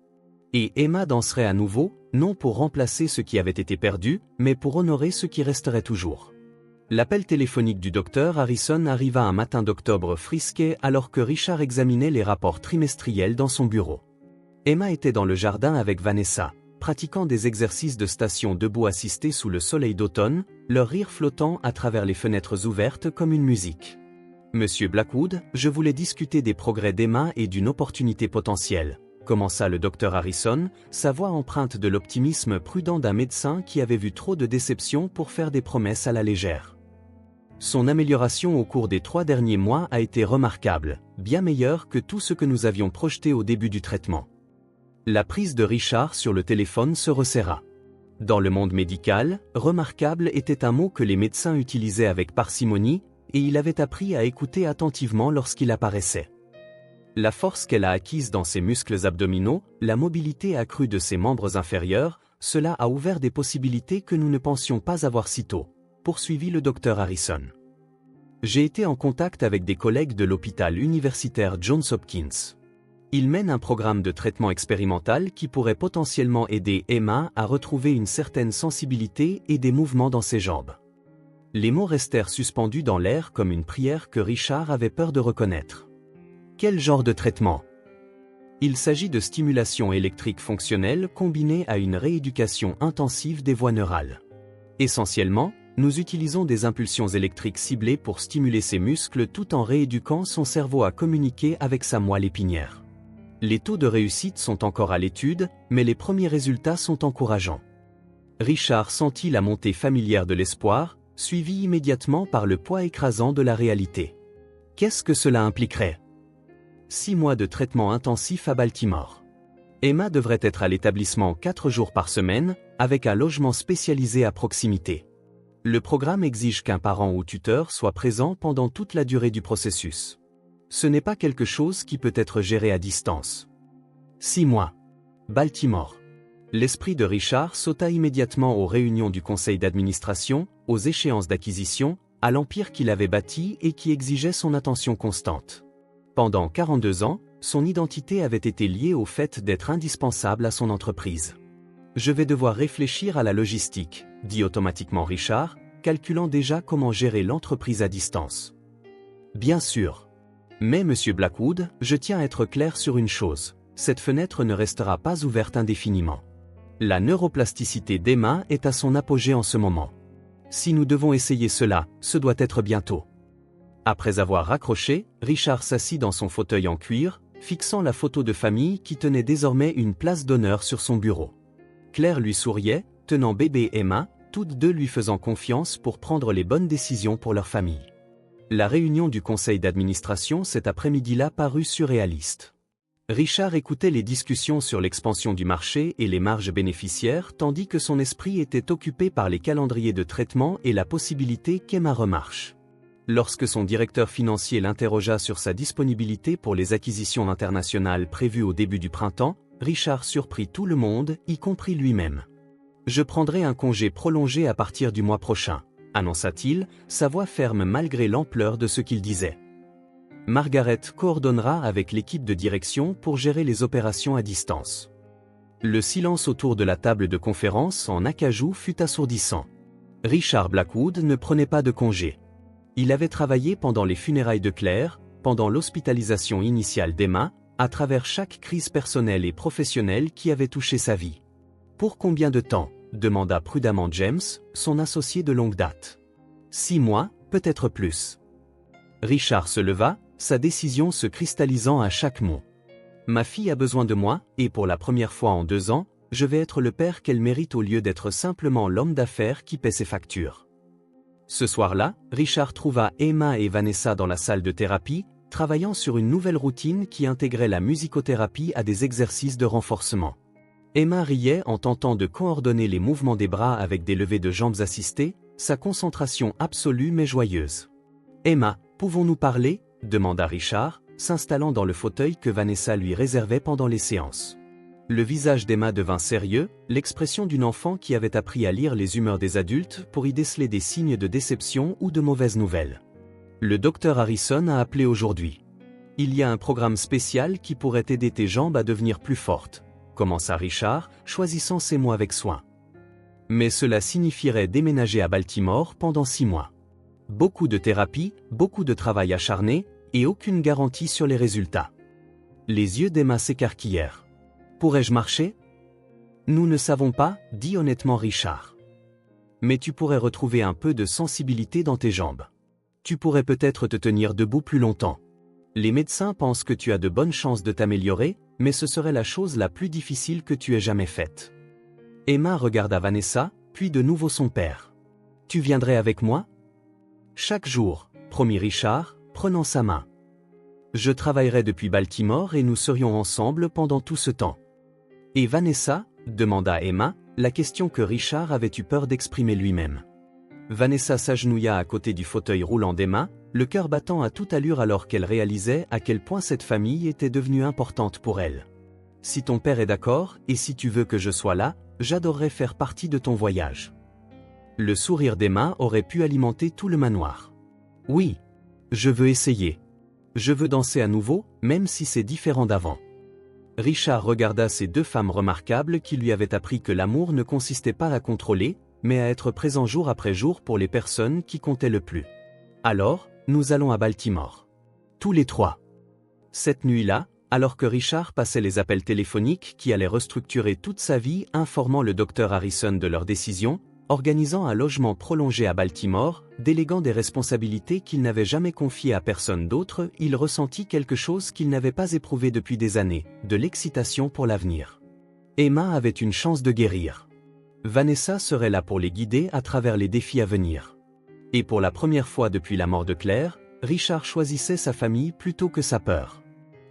Et Emma danserait à nouveau, non pour remplacer ce qui avait été perdu, mais pour honorer ce qui resterait toujours. L'appel téléphonique du docteur Harrison arriva un matin d'octobre frisquet alors que Richard examinait les rapports trimestriels dans son bureau. Emma était dans le jardin avec Vanessa, pratiquant des exercices de station debout assistés sous le soleil d'automne, leur rire flottant à travers les fenêtres ouvertes comme une musique. « Monsieur Blackwood, je voulais discuter des progrès d'Emma et d'une opportunité potentielle. commença le docteur Harrison, sa voix empreinte de l'optimisme prudent d'un médecin qui avait vu trop de déceptions pour faire des promesses à la légère. Son amélioration au cours des 3 derniers mois a été remarquable, bien meilleure que tout ce que nous avions projeté au début du traitement. La prise de Richard sur le téléphone se resserra. Dans le monde médical, remarquable était un mot que les médecins utilisaient avec parcimonie, et il avait appris à écouter attentivement lorsqu'il apparaissait. La force qu'elle a acquise dans ses muscles abdominaux, la mobilité accrue de ses membres inférieurs, cela a ouvert des possibilités que nous ne pensions pas avoir si tôt, poursuivit le docteur Harrison. J'ai été en contact avec des collègues de l'hôpital universitaire Johns Hopkins. Ils mènent un programme de traitement expérimental qui pourrait potentiellement aider Emma à retrouver une certaine sensibilité et des mouvements dans ses jambes. Les mots restèrent suspendus dans l'air comme une prière que Richard avait peur de reconnaître. Quel genre de traitement? Il s'agit de stimulation électrique fonctionnelle combinée à une rééducation intensive des voies neurales. Essentiellement, nous utilisons des impulsions électriques ciblées pour stimuler ses muscles tout en rééduquant son cerveau à communiquer avec sa moelle épinière. Les taux de réussite sont encore à l'étude, mais les premiers résultats sont encourageants. Richard sentit la montée familière de l'espoir, suivie immédiatement par le poids écrasant de la réalité. Qu'est-ce que cela impliquerait? 6 mois de traitement intensif à Baltimore. Emma devrait être à l'établissement 4 jours par semaine, avec un logement spécialisé à proximité. Le programme exige qu'un parent ou tuteur soit présent pendant toute la durée du processus. Ce n'est pas quelque chose qui peut être géré à distance. 6 mois. Baltimore. L'esprit de Richard sauta immédiatement aux réunions du conseil d'administration, aux échéances d'acquisition, à l'empire qu'il avait bâti et qui exigeait son attention constante. Pendant 42 ans, son identité avait été liée au fait d'être indispensable à son entreprise. Je vais devoir réfléchir à la logistique, dit automatiquement Richard, calculant déjà comment gérer l'entreprise à distance. Bien sûr. Mais Monsieur Blackwood, je tiens à être clair sur une chose, cette fenêtre ne restera pas ouverte indéfiniment. La neuroplasticité d'Emma est à son apogée en ce moment. Si nous devons essayer cela, ce doit être bientôt. Après avoir raccroché, Richard s'assit dans son fauteuil en cuir, fixant la photo de famille qui tenait désormais une place d'honneur sur son bureau. Claire lui souriait, tenant bébé Emma, toutes deux lui faisant confiance pour prendre les bonnes décisions pour leur famille. La réunion du conseil d'administration cet après-midi-là parut surréaliste. Richard écoutait les discussions sur l'expansion du marché et les marges bénéficiaires tandis que son esprit était occupé par les calendriers de traitement et la possibilité qu'Emma remarche. Lorsque son directeur financier l'interrogea sur sa disponibilité pour les acquisitions internationales prévues au début du printemps, Richard surprit tout le monde, y compris lui-même. « Je prendrai un congé prolongé à partir du mois prochain », annonça-t-il, sa voix ferme malgré l'ampleur de ce qu'il disait. Margaret coordonnera avec l'équipe de direction pour gérer les opérations à distance. Le silence autour de la table de conférence en acajou fut assourdissant. Richard Blackwood ne prenait pas de congé. Il avait travaillé pendant les funérailles de Claire, pendant l'hospitalisation initiale d'Emma, à travers chaque crise personnelle et professionnelle qui avait touché sa vie. Pour combien de temps? Demanda prudemment James, son associé de longue date. 6 mois, peut-être plus. Richard se leva, sa décision se cristallisant à chaque mot. Ma fille a besoin de moi, et pour la première fois en 2 ans, je vais être le père qu'elle mérite au lieu d'être simplement l'homme d'affaires qui paie ses factures. Ce soir-là, Richard trouva Emma et Vanessa dans la salle de thérapie, travaillant sur une nouvelle routine qui intégrait la musicothérapie à des exercices de renforcement. Emma riait en tentant de coordonner les mouvements des bras avec des levées de jambes assistées, sa concentration absolue mais joyeuse. « Emma, pouvons-nous parler ?» demanda Richard, s'installant dans le fauteuil que Vanessa lui réservait pendant les séances. Le visage d'Emma devint sérieux, l'expression d'une enfant qui avait appris à lire les humeurs des adultes pour y déceler des signes de déception ou de mauvaises nouvelles. Le docteur Harrison a appelé aujourd'hui. Il y a un programme spécial qui pourrait aider tes jambes à devenir plus fortes, commença Richard, choisissant ses mots avec soin. Mais cela signifierait déménager à Baltimore pendant 6 mois. Beaucoup de thérapie, beaucoup de travail acharné, et aucune garantie sur les résultats. Les yeux d'Emma s'écarquillèrent. Pourrais-je marcher? Nous ne savons pas, dit honnêtement Richard. Mais tu pourrais retrouver un peu de sensibilité dans tes jambes. Tu pourrais peut-être te tenir debout plus longtemps. Les médecins pensent que tu as de bonnes chances de t'améliorer, mais ce serait la chose la plus difficile que tu aies jamais faite. Emma regarda Vanessa, puis de nouveau son père. Tu viendrais avec moi? Chaque jour, promit Richard, prenant sa main. Je travaillerai depuis Baltimore et nous serions ensemble pendant tout ce temps. Et Vanessa? Demanda Emma, la question que Richard avait eu peur d'exprimer lui-même. Vanessa s'agenouilla à côté du fauteuil roulant d'Emma, le cœur battant à toute allure alors qu'elle réalisait à quel point cette famille était devenue importante pour elle. Si ton père est d'accord, et si tu veux que je sois là, j'adorerais faire partie de ton voyage. Le sourire d'Emma aurait pu alimenter tout le manoir. Oui. Je veux essayer. Je veux danser à nouveau, même si c'est différent d'avant. Richard regarda ces deux femmes remarquables qui lui avaient appris que l'amour ne consistait pas à contrôler, mais à être présent jour après jour pour les personnes qui comptaient le plus. Alors, nous allons à Baltimore. Tous les trois. Cette nuit-là, alors que Richard passait les appels téléphoniques qui allaient restructurer toute sa vie, informant le docteur Harrison de leur décision, organisant un logement prolongé à Baltimore, déléguant des responsabilités qu'il n'avait jamais confiées à personne d'autre, il ressentit quelque chose qu'il n'avait pas éprouvé depuis des années, de l'excitation pour l'avenir. Emma avait une chance de guérir. Vanessa serait là pour les guider à travers les défis à venir. Et pour la première fois depuis la mort de Claire, Richard choisissait sa famille plutôt que sa peur.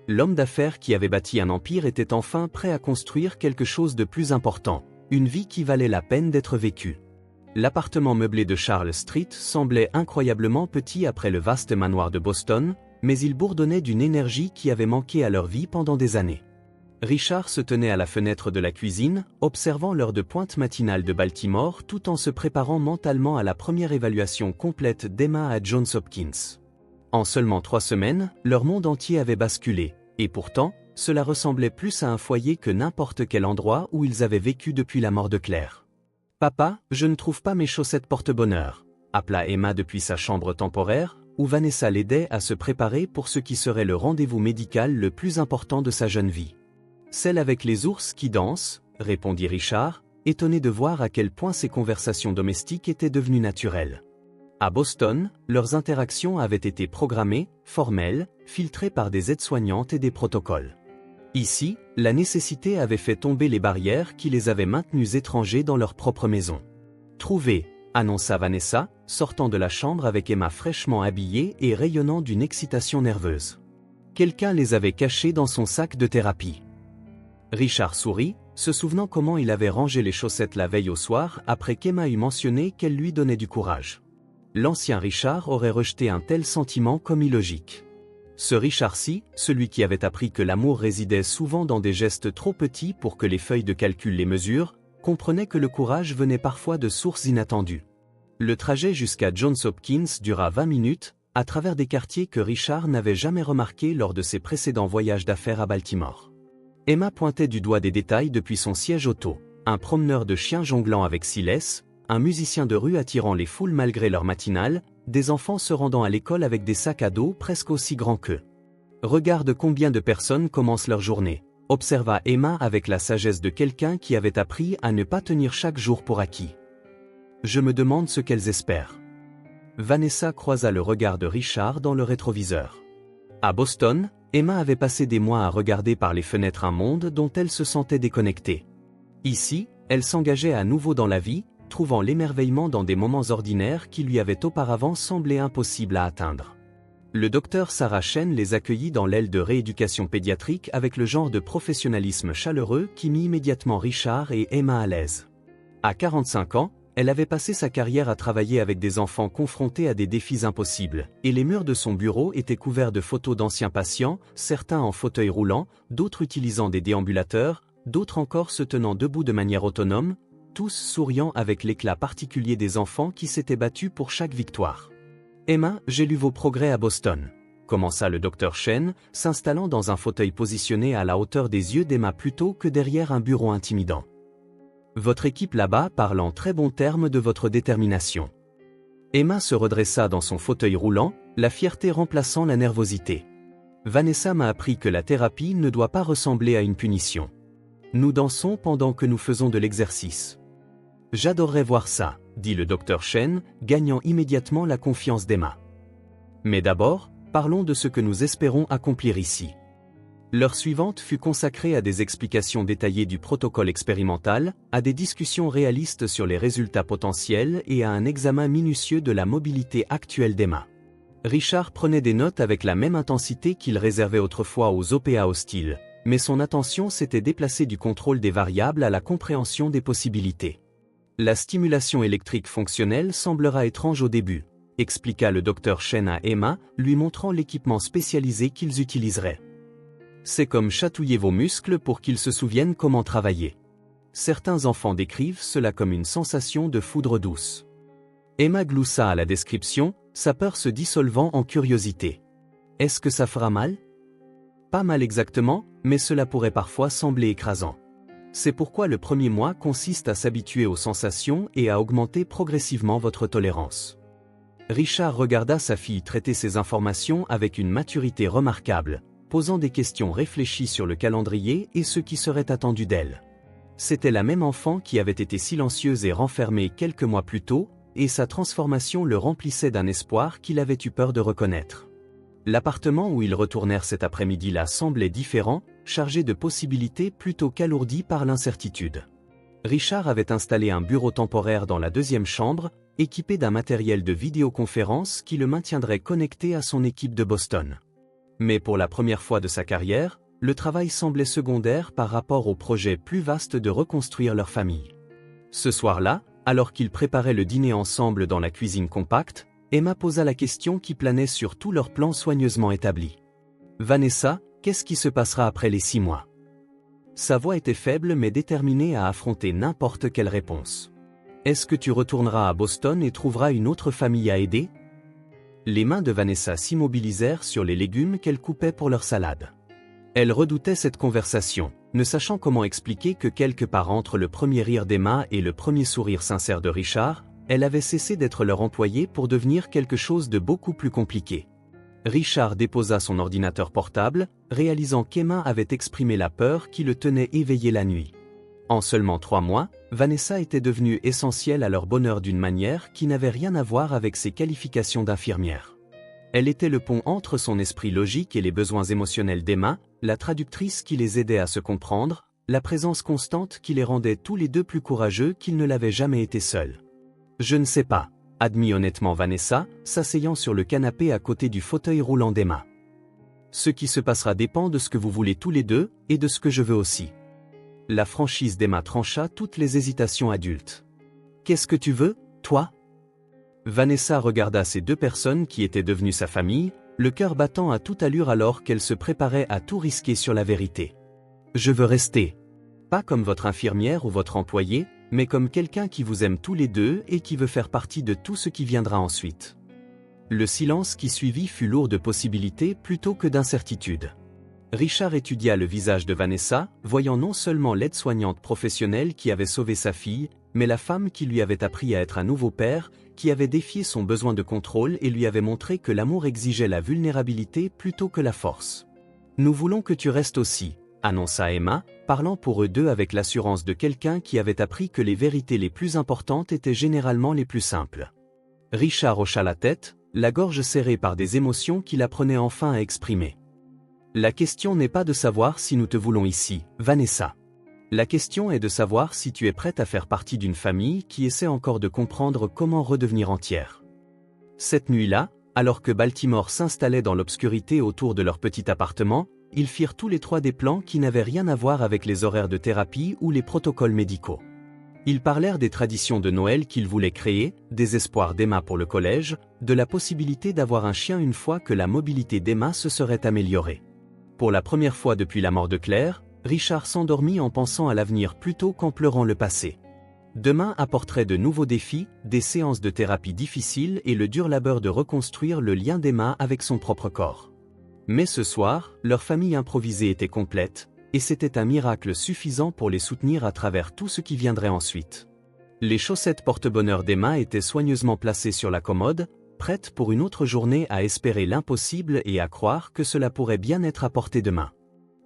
L'homme d'affaires qui avait bâti un empire était enfin prêt à construire quelque chose de plus important, une vie qui valait la peine d'être vécue. L'appartement meublé de Charles Street semblait incroyablement petit après le vaste manoir de Boston, mais il bourdonnait d'une énergie qui avait manqué à leur vie pendant des années. Richard se tenait à la fenêtre de la cuisine, observant l'heure de pointe matinale de Baltimore tout en se préparant mentalement à la première évaluation complète d'Emma à Johns Hopkins. En seulement 3 semaines, leur monde entier avait basculé, et pourtant, cela ressemblait plus à un foyer que n'importe quel endroit où ils avaient vécu depuis la mort de Claire. « Papa, je ne trouve pas mes chaussettes porte-bonheur », appela Emma depuis sa chambre temporaire, où Vanessa l'aidait à se préparer pour ce qui serait le rendez-vous médical le plus important de sa jeune vie. « Celle avec les ours qui dansent », répondit Richard, étonné de voir à quel point ces conversations domestiques étaient devenues naturelles. À Boston, leurs interactions avaient été programmées, formelles, filtrées par des aides-soignantes et des protocoles. Ici, la nécessité avait fait tomber les barrières qui les avaient maintenus étrangers dans leur propre maison. « Trouvé », annonça Vanessa, sortant de la chambre avec Emma fraîchement habillée et rayonnant d'une excitation nerveuse. Quelqu'un les avait cachés dans son sac de thérapie. Richard sourit, se souvenant comment il avait rangé les chaussettes la veille au soir après qu'Emma eut mentionné qu'elle lui donnait du courage. L'ancien Richard aurait rejeté un tel sentiment comme illogique. Ce Richard-ci, celui qui avait appris que l'amour résidait souvent dans des gestes trop petits pour que les feuilles de calcul les mesurent, comprenait que le courage venait parfois de sources inattendues. Le trajet jusqu'à Johns Hopkins dura 20 minutes, à travers des quartiers que Richard n'avait jamais remarqués lors de ses précédents voyages d'affaires à Baltimore. Emma pointait du doigt des détails depuis son siège auto, un promeneur de chiens jonglant avec Silas, un musicien de rue attirant les foules malgré leur matinale, des enfants se rendant à l'école avec des sacs à dos presque aussi grands qu'eux. Regarde combien de personnes commencent leur journée, observa Emma avec la sagesse de quelqu'un qui avait appris à ne pas tenir chaque jour pour acquis. Je me demande ce qu'elles espèrent. Vanessa croisa le regard de Richard dans le rétroviseur. À Boston, Emma avait passé des mois à regarder par les fenêtres un monde dont elle se sentait déconnectée. Ici, elle s'engageait à nouveau dans la vie, trouvant l'émerveillement dans des moments ordinaires qui lui avaient auparavant semblé impossibles à atteindre. Le docteur Sarah Chen les accueillit dans l'aile de rééducation pédiatrique avec le genre de professionnalisme chaleureux qui mit immédiatement Richard et Emma à l'aise. À 45 ans, elle avait passé sa carrière à travailler avec des enfants confrontés à des défis impossibles, et les murs de son bureau étaient couverts de photos d'anciens patients, certains en fauteuil roulant, d'autres utilisant des déambulateurs, d'autres encore se tenant debout de manière autonome, tous souriant avec l'éclat particulier des enfants qui s'étaient battus pour chaque victoire. « Emma, j'ai lu vos progrès à Boston », commença le docteur Chen, s'installant dans un fauteuil positionné à la hauteur des yeux d'Emma plutôt que derrière un bureau intimidant. « Votre équipe là-bas parle en très bons termes de votre détermination. » Emma se redressa dans son fauteuil roulant, la fierté remplaçant la nervosité. « Vanessa m'a appris que la thérapie ne doit pas ressembler à une punition. Nous dansons pendant que nous faisons de l'exercice. » « J'adorerais voir ça, » dit le docteur Chen, gagnant immédiatement la confiance d'Emma. « Mais d'abord, parlons de ce que nous espérons accomplir ici. » L'heure suivante fut consacrée à des explications détaillées du protocole expérimental, à des discussions réalistes sur les résultats potentiels et à un examen minutieux de la mobilité actuelle d'Emma. Richard prenait des notes avec la même intensité qu'il réservait autrefois aux OPA hostiles, mais son attention s'était déplacée du contrôle des variables à la compréhension des possibilités. La stimulation électrique fonctionnelle semblera étrange au début, expliqua le docteur Chen à Emma, lui montrant l'équipement spécialisé qu'ils utiliseraient. C'est comme chatouiller vos muscles pour qu'ils se souviennent comment travailler. Certains enfants décrivent cela comme une sensation de foudre douce. Emma gloussa à la description, sa peur se dissolvant en curiosité. Est-ce que ça fera mal? Pas mal exactement, mais cela pourrait parfois sembler écrasant. C'est pourquoi le premier mois consiste à s'habituer aux sensations et à augmenter progressivement votre tolérance. Richard regarda sa fille traiter ces informations avec une maturité remarquable, posant des questions réfléchies sur le calendrier et ce qui serait attendu d'elle. C'était la même enfant qui avait été silencieuse et renfermée quelques mois plus tôt, et sa transformation le remplissait d'un espoir qu'il avait eu peur de reconnaître. L'appartement où ils retournèrent cet après-midi-là semblait différent, chargé de possibilités plutôt qu'alourdi par l'incertitude. Richard avait installé un bureau temporaire dans la deuxième chambre, équipé d'un matériel de vidéoconférence qui le maintiendrait connecté à son équipe de Boston. Mais pour la première fois de sa carrière, le travail semblait secondaire par rapport au projet plus vaste de reconstruire leur famille. Ce soir-là, alors qu'ils préparaient le dîner ensemble dans la cuisine compacte, Emma posa la question qui planait sur tous leurs plans soigneusement établis. « Vanessa, qu'est-ce qui se passera après les 6 mois ?» Sa voix était faible mais déterminée à affronter n'importe quelle réponse. « Est-ce que tu retourneras à Boston et trouveras une autre famille à aider ?» Les mains de Vanessa s'immobilisèrent sur les légumes qu'elle coupait pour leur salade. Elle redoutait cette conversation, ne sachant comment expliquer que quelque part entre le premier rire d'Emma et le premier sourire sincère de Richard, elle avait cessé d'être leur employée pour devenir quelque chose de beaucoup plus compliqué. Richard déposa son ordinateur portable, réalisant qu'Emma avait exprimé la peur qui le tenait éveillé la nuit. En seulement 3 mois, Vanessa était devenue essentielle à leur bonheur d'une manière qui n'avait rien à voir avec ses qualifications d'infirmière. Elle était le pont entre son esprit logique et les besoins émotionnels d'Emma, la traductrice qui les aidait à se comprendre, la présence constante qui les rendait tous les deux plus courageux qu'ils ne l'avaient jamais été seuls. « Je ne sais pas », admit honnêtement Vanessa, s'asseyant sur le canapé à côté du fauteuil roulant d'Emma. « Ce qui se passera dépend de ce que vous voulez tous les deux, et de ce que je veux aussi. » La franchise d'Emma trancha toutes les hésitations adultes. « Qu'est-ce que tu veux, toi ?» Vanessa regarda ces deux personnes qui étaient devenues sa famille, le cœur battant à toute allure alors qu'elle se préparait à tout risquer sur la vérité. « Je veux rester. Pas comme votre infirmière ou votre employé, mais comme quelqu'un qui vous aime tous les deux et qui veut faire partie de tout ce qui viendra ensuite. » Le silence qui suivit fut lourd de possibilités plutôt que d'incertitudes. Richard étudia le visage de Vanessa, voyant non seulement l'aide-soignante professionnelle qui avait sauvé sa fille, mais la femme qui lui avait appris à être un nouveau père, qui avait défié son besoin de contrôle et lui avait montré que l'amour exigeait la vulnérabilité plutôt que la force. « Nous voulons que tu restes aussi », annonça Emma, parlant pour eux deux avec l'assurance de quelqu'un qui avait appris que les vérités les plus importantes étaient généralement les plus simples. Richard hocha la tête, la gorge serrée par des émotions qu'il apprenait enfin à exprimer. « La question n'est pas de savoir si nous te voulons ici, Vanessa. La question est de savoir si tu es prête à faire partie d'une famille qui essaie encore de comprendre comment redevenir entière. » Cette nuit-là, alors que Baltimore s'installait dans l'obscurité autour de leur petit appartement, ils firent tous les trois des plans qui n'avaient rien à voir avec les horaires de thérapie ou les protocoles médicaux. Ils parlèrent des traditions de Noël qu'ils voulaient créer, des espoirs d'Emma pour le collège, de la possibilité d'avoir un chien une fois que la mobilité d'Emma se serait améliorée. Pour la première fois depuis la mort de Claire, Richard s'endormit en pensant à l'avenir plutôt qu'en pleurant le passé. Demain apporterait de nouveaux défis, des séances de thérapie difficiles et le dur labeur de reconstruire le lien d'Emma avec son propre corps. Mais ce soir, leur famille improvisée était complète, et c'était un miracle suffisant pour les soutenir à travers tout ce qui viendrait ensuite. Les chaussettes porte-bonheur d'Emma étaient soigneusement placées sur la commode, prêtes pour une autre journée à espérer l'impossible et à croire que cela pourrait bien être apporté demain.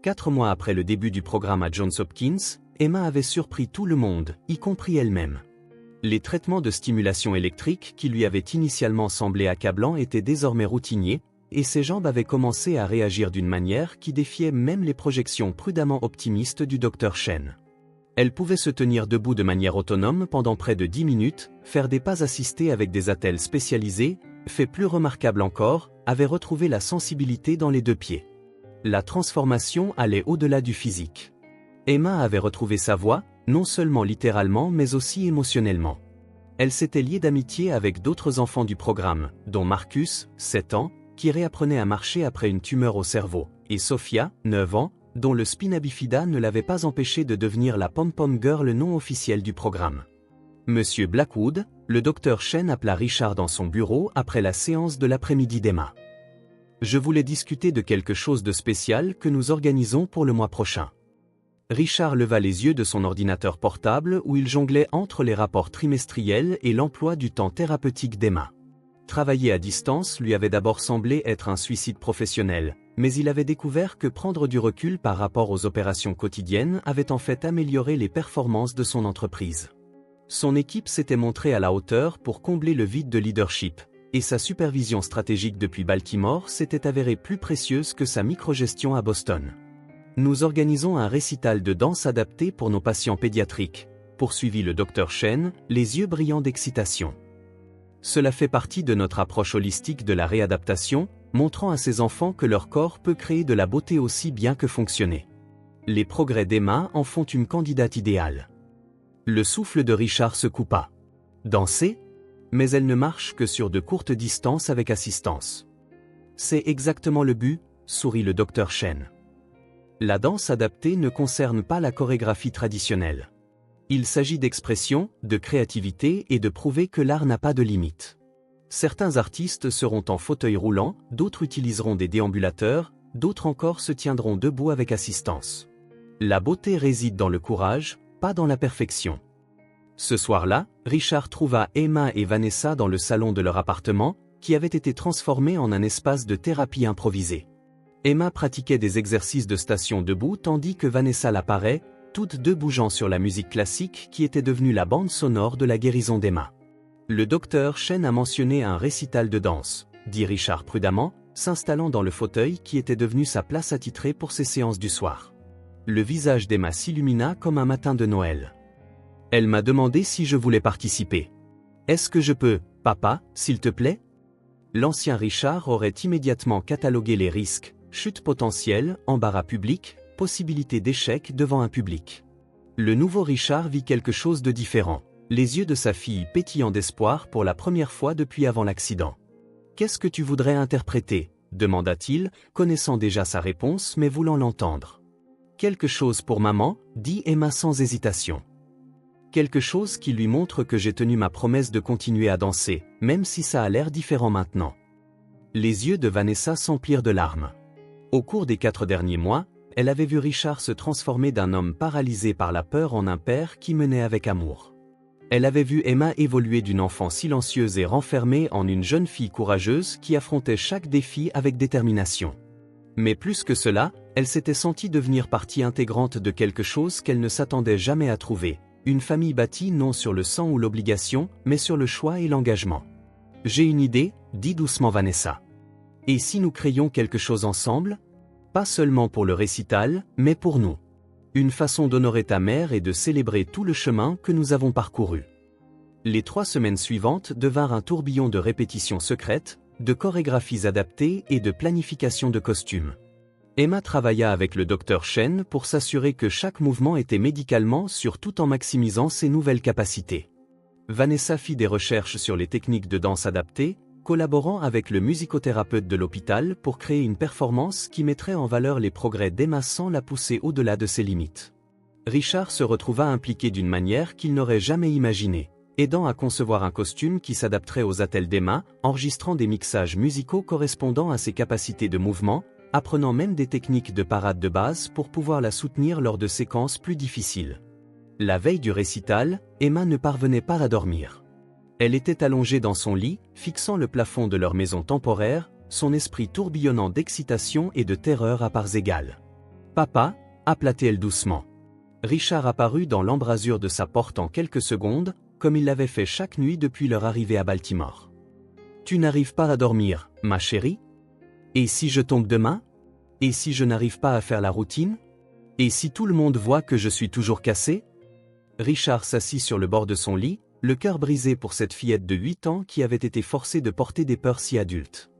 4 mois après le début du programme à Johns Hopkins, Emma avait surpris tout le monde, y compris elle-même. Les traitements de stimulation électrique qui lui avaient initialement semblé accablants étaient désormais routiniers, et ses jambes avaient commencé à réagir d'une manière qui défiait même les projections prudemment optimistes du docteur Chen. Elle pouvait se tenir debout de manière autonome pendant près de 10 minutes, faire des pas assistés avec des attelles spécialisés, fait plus remarquable encore, avait retrouvé la sensibilité dans les deux pieds. La transformation allait au-delà du physique. Emma avait retrouvé sa voix, non seulement littéralement mais aussi émotionnellement. Elle s'était liée d'amitié avec d'autres enfants du programme, dont Marcus, 7 ans, qui réapprenait à marcher après une tumeur au cerveau, et Sophia, 9 ans, dont le spina bifida ne l'avait pas empêché de devenir la pom-pom girl non officielle du programme. Monsieur Blackwood, le docteur Chen appela Richard dans son bureau après la séance de l'après-midi d'Emma. Je voulais discuter de quelque chose de spécial que nous organisons pour le mois prochain. Richard leva les yeux de son ordinateur portable où il jonglait entre les rapports trimestriels et l'emploi du temps thérapeutique d'Emma. Travailler à distance lui avait d'abord semblé être un suicide professionnel, mais il avait découvert que prendre du recul par rapport aux opérations quotidiennes avait en fait amélioré les performances de son entreprise. Son équipe s'était montrée à la hauteur pour combler le vide de leadership, et sa supervision stratégique depuis Baltimore s'était avérée plus précieuse que sa microgestion à Boston. Nous organisons un récital de danse adapté pour nos patients pédiatriques, poursuivit le docteur Chen, les yeux brillants d'excitation. Cela fait partie de notre approche holistique de la réadaptation, montrant à ces enfants que leur corps peut créer de la beauté aussi bien que fonctionner. Les progrès d'Emma en font une candidate idéale. Le souffle de Richard se coupa. Danser ? Mais elle ne marche que sur de courtes distances avec assistance. C'est exactement le but, sourit le docteur Chen. La danse adaptée ne concerne pas la chorégraphie traditionnelle. Il s'agit d'expression, de créativité et de prouver que l'art n'a pas de limite. Certains artistes seront en fauteuil roulant, d'autres utiliseront des déambulateurs, d'autres encore se tiendront debout avec assistance. La beauté réside dans le courage, pas dans la perfection. Ce soir-là, Richard trouva Emma et Vanessa dans le salon de leur appartement, qui avait été transformé en un espace de thérapie improvisée. Emma pratiquait des exercices de station debout tandis que Vanessa l'apparaît, toutes deux bougeant sur la musique classique qui était devenue la bande sonore de la guérison d'Emma. Le docteur Chen a mentionné un récital de danse, dit Richard prudemment, s'installant dans le fauteuil qui était devenu sa place attitrée pour ses séances du soir. Le visage d'Emma s'illumina comme un matin de Noël. Elle m'a demandé si je voulais participer. Est-ce que je peux, papa, s'il te plaît ? L'ancien Richard aurait immédiatement catalogué les risques, chute potentielle, embarras public, possibilité d'échec devant un public. Le nouveau Richard vit quelque chose de différent, les yeux de sa fille pétillant d'espoir pour la première fois depuis avant l'accident. « Qu'est-ce que tu voudrais interpréter » demanda-t-il, connaissant déjà sa réponse mais voulant l'entendre. « Quelque chose pour maman » dit Emma sans hésitation. Quelque chose qui lui montre que j'ai tenu ma promesse de continuer à danser, même si ça a l'air différent maintenant. Les yeux de Vanessa s'emplirent de larmes. Au cours des 4 derniers mois, elle avait vu Richard se transformer d'un homme paralysé par la peur en un père qui menait avec amour. Elle avait vu Emma évoluer d'une enfant silencieuse et renfermée en une jeune fille courageuse qui affrontait chaque défi avec détermination. Mais plus que cela, elle s'était sentie devenir partie intégrante de quelque chose qu'elle ne s'attendait jamais à trouver. Une famille bâtie non sur le sang ou l'obligation, mais sur le choix et l'engagement. « J'ai une idée » dit doucement Vanessa. « Et si nous créions quelque chose ensemble ? Pas seulement pour le récital, mais pour nous. Une façon d'honorer ta mère et de célébrer tout le chemin que nous avons parcouru. » Les 3 semaines suivantes devinrent un tourbillon de répétitions secrètes, de chorégraphies adaptées et de planification de costumes. Emma travailla avec le docteur Chen pour s'assurer que chaque mouvement était médicalement sûr tout en maximisant ses nouvelles capacités. Vanessa fit des recherches sur les techniques de danse adaptées, collaborant avec le musicothérapeute de l'hôpital pour créer une performance qui mettrait en valeur les progrès d'Emma sans la pousser au-delà de ses limites. Richard se retrouva impliqué d'une manière qu'il n'aurait jamais imaginée, aidant à concevoir un costume qui s'adapterait aux attelles d'Emma, enregistrant des mixages musicaux correspondant à ses capacités de mouvement, apprenant même des techniques de parade de base pour pouvoir la soutenir lors de séquences plus difficiles. La veille du récital, Emma ne parvenait pas à dormir. Elle était allongée dans son lit, fixant le plafond de leur maison temporaire, son esprit tourbillonnant d'excitation et de terreur à parts égales. « Papa » appela-t-elle doucement. Richard apparut dans l'embrasure de sa porte en quelques secondes, comme il l'avait fait chaque nuit depuis leur arrivée à Baltimore. « Tu n'arrives pas à dormir, ma chérie ? Et si je tombe demain? Et si je n'arrive pas à faire la routine? Et si tout le monde voit que je suis toujours cassé? Richard s'assit sur le bord de son lit, le cœur brisé pour cette fillette de 8 ans qui avait été forcée de porter des peurs si adultes.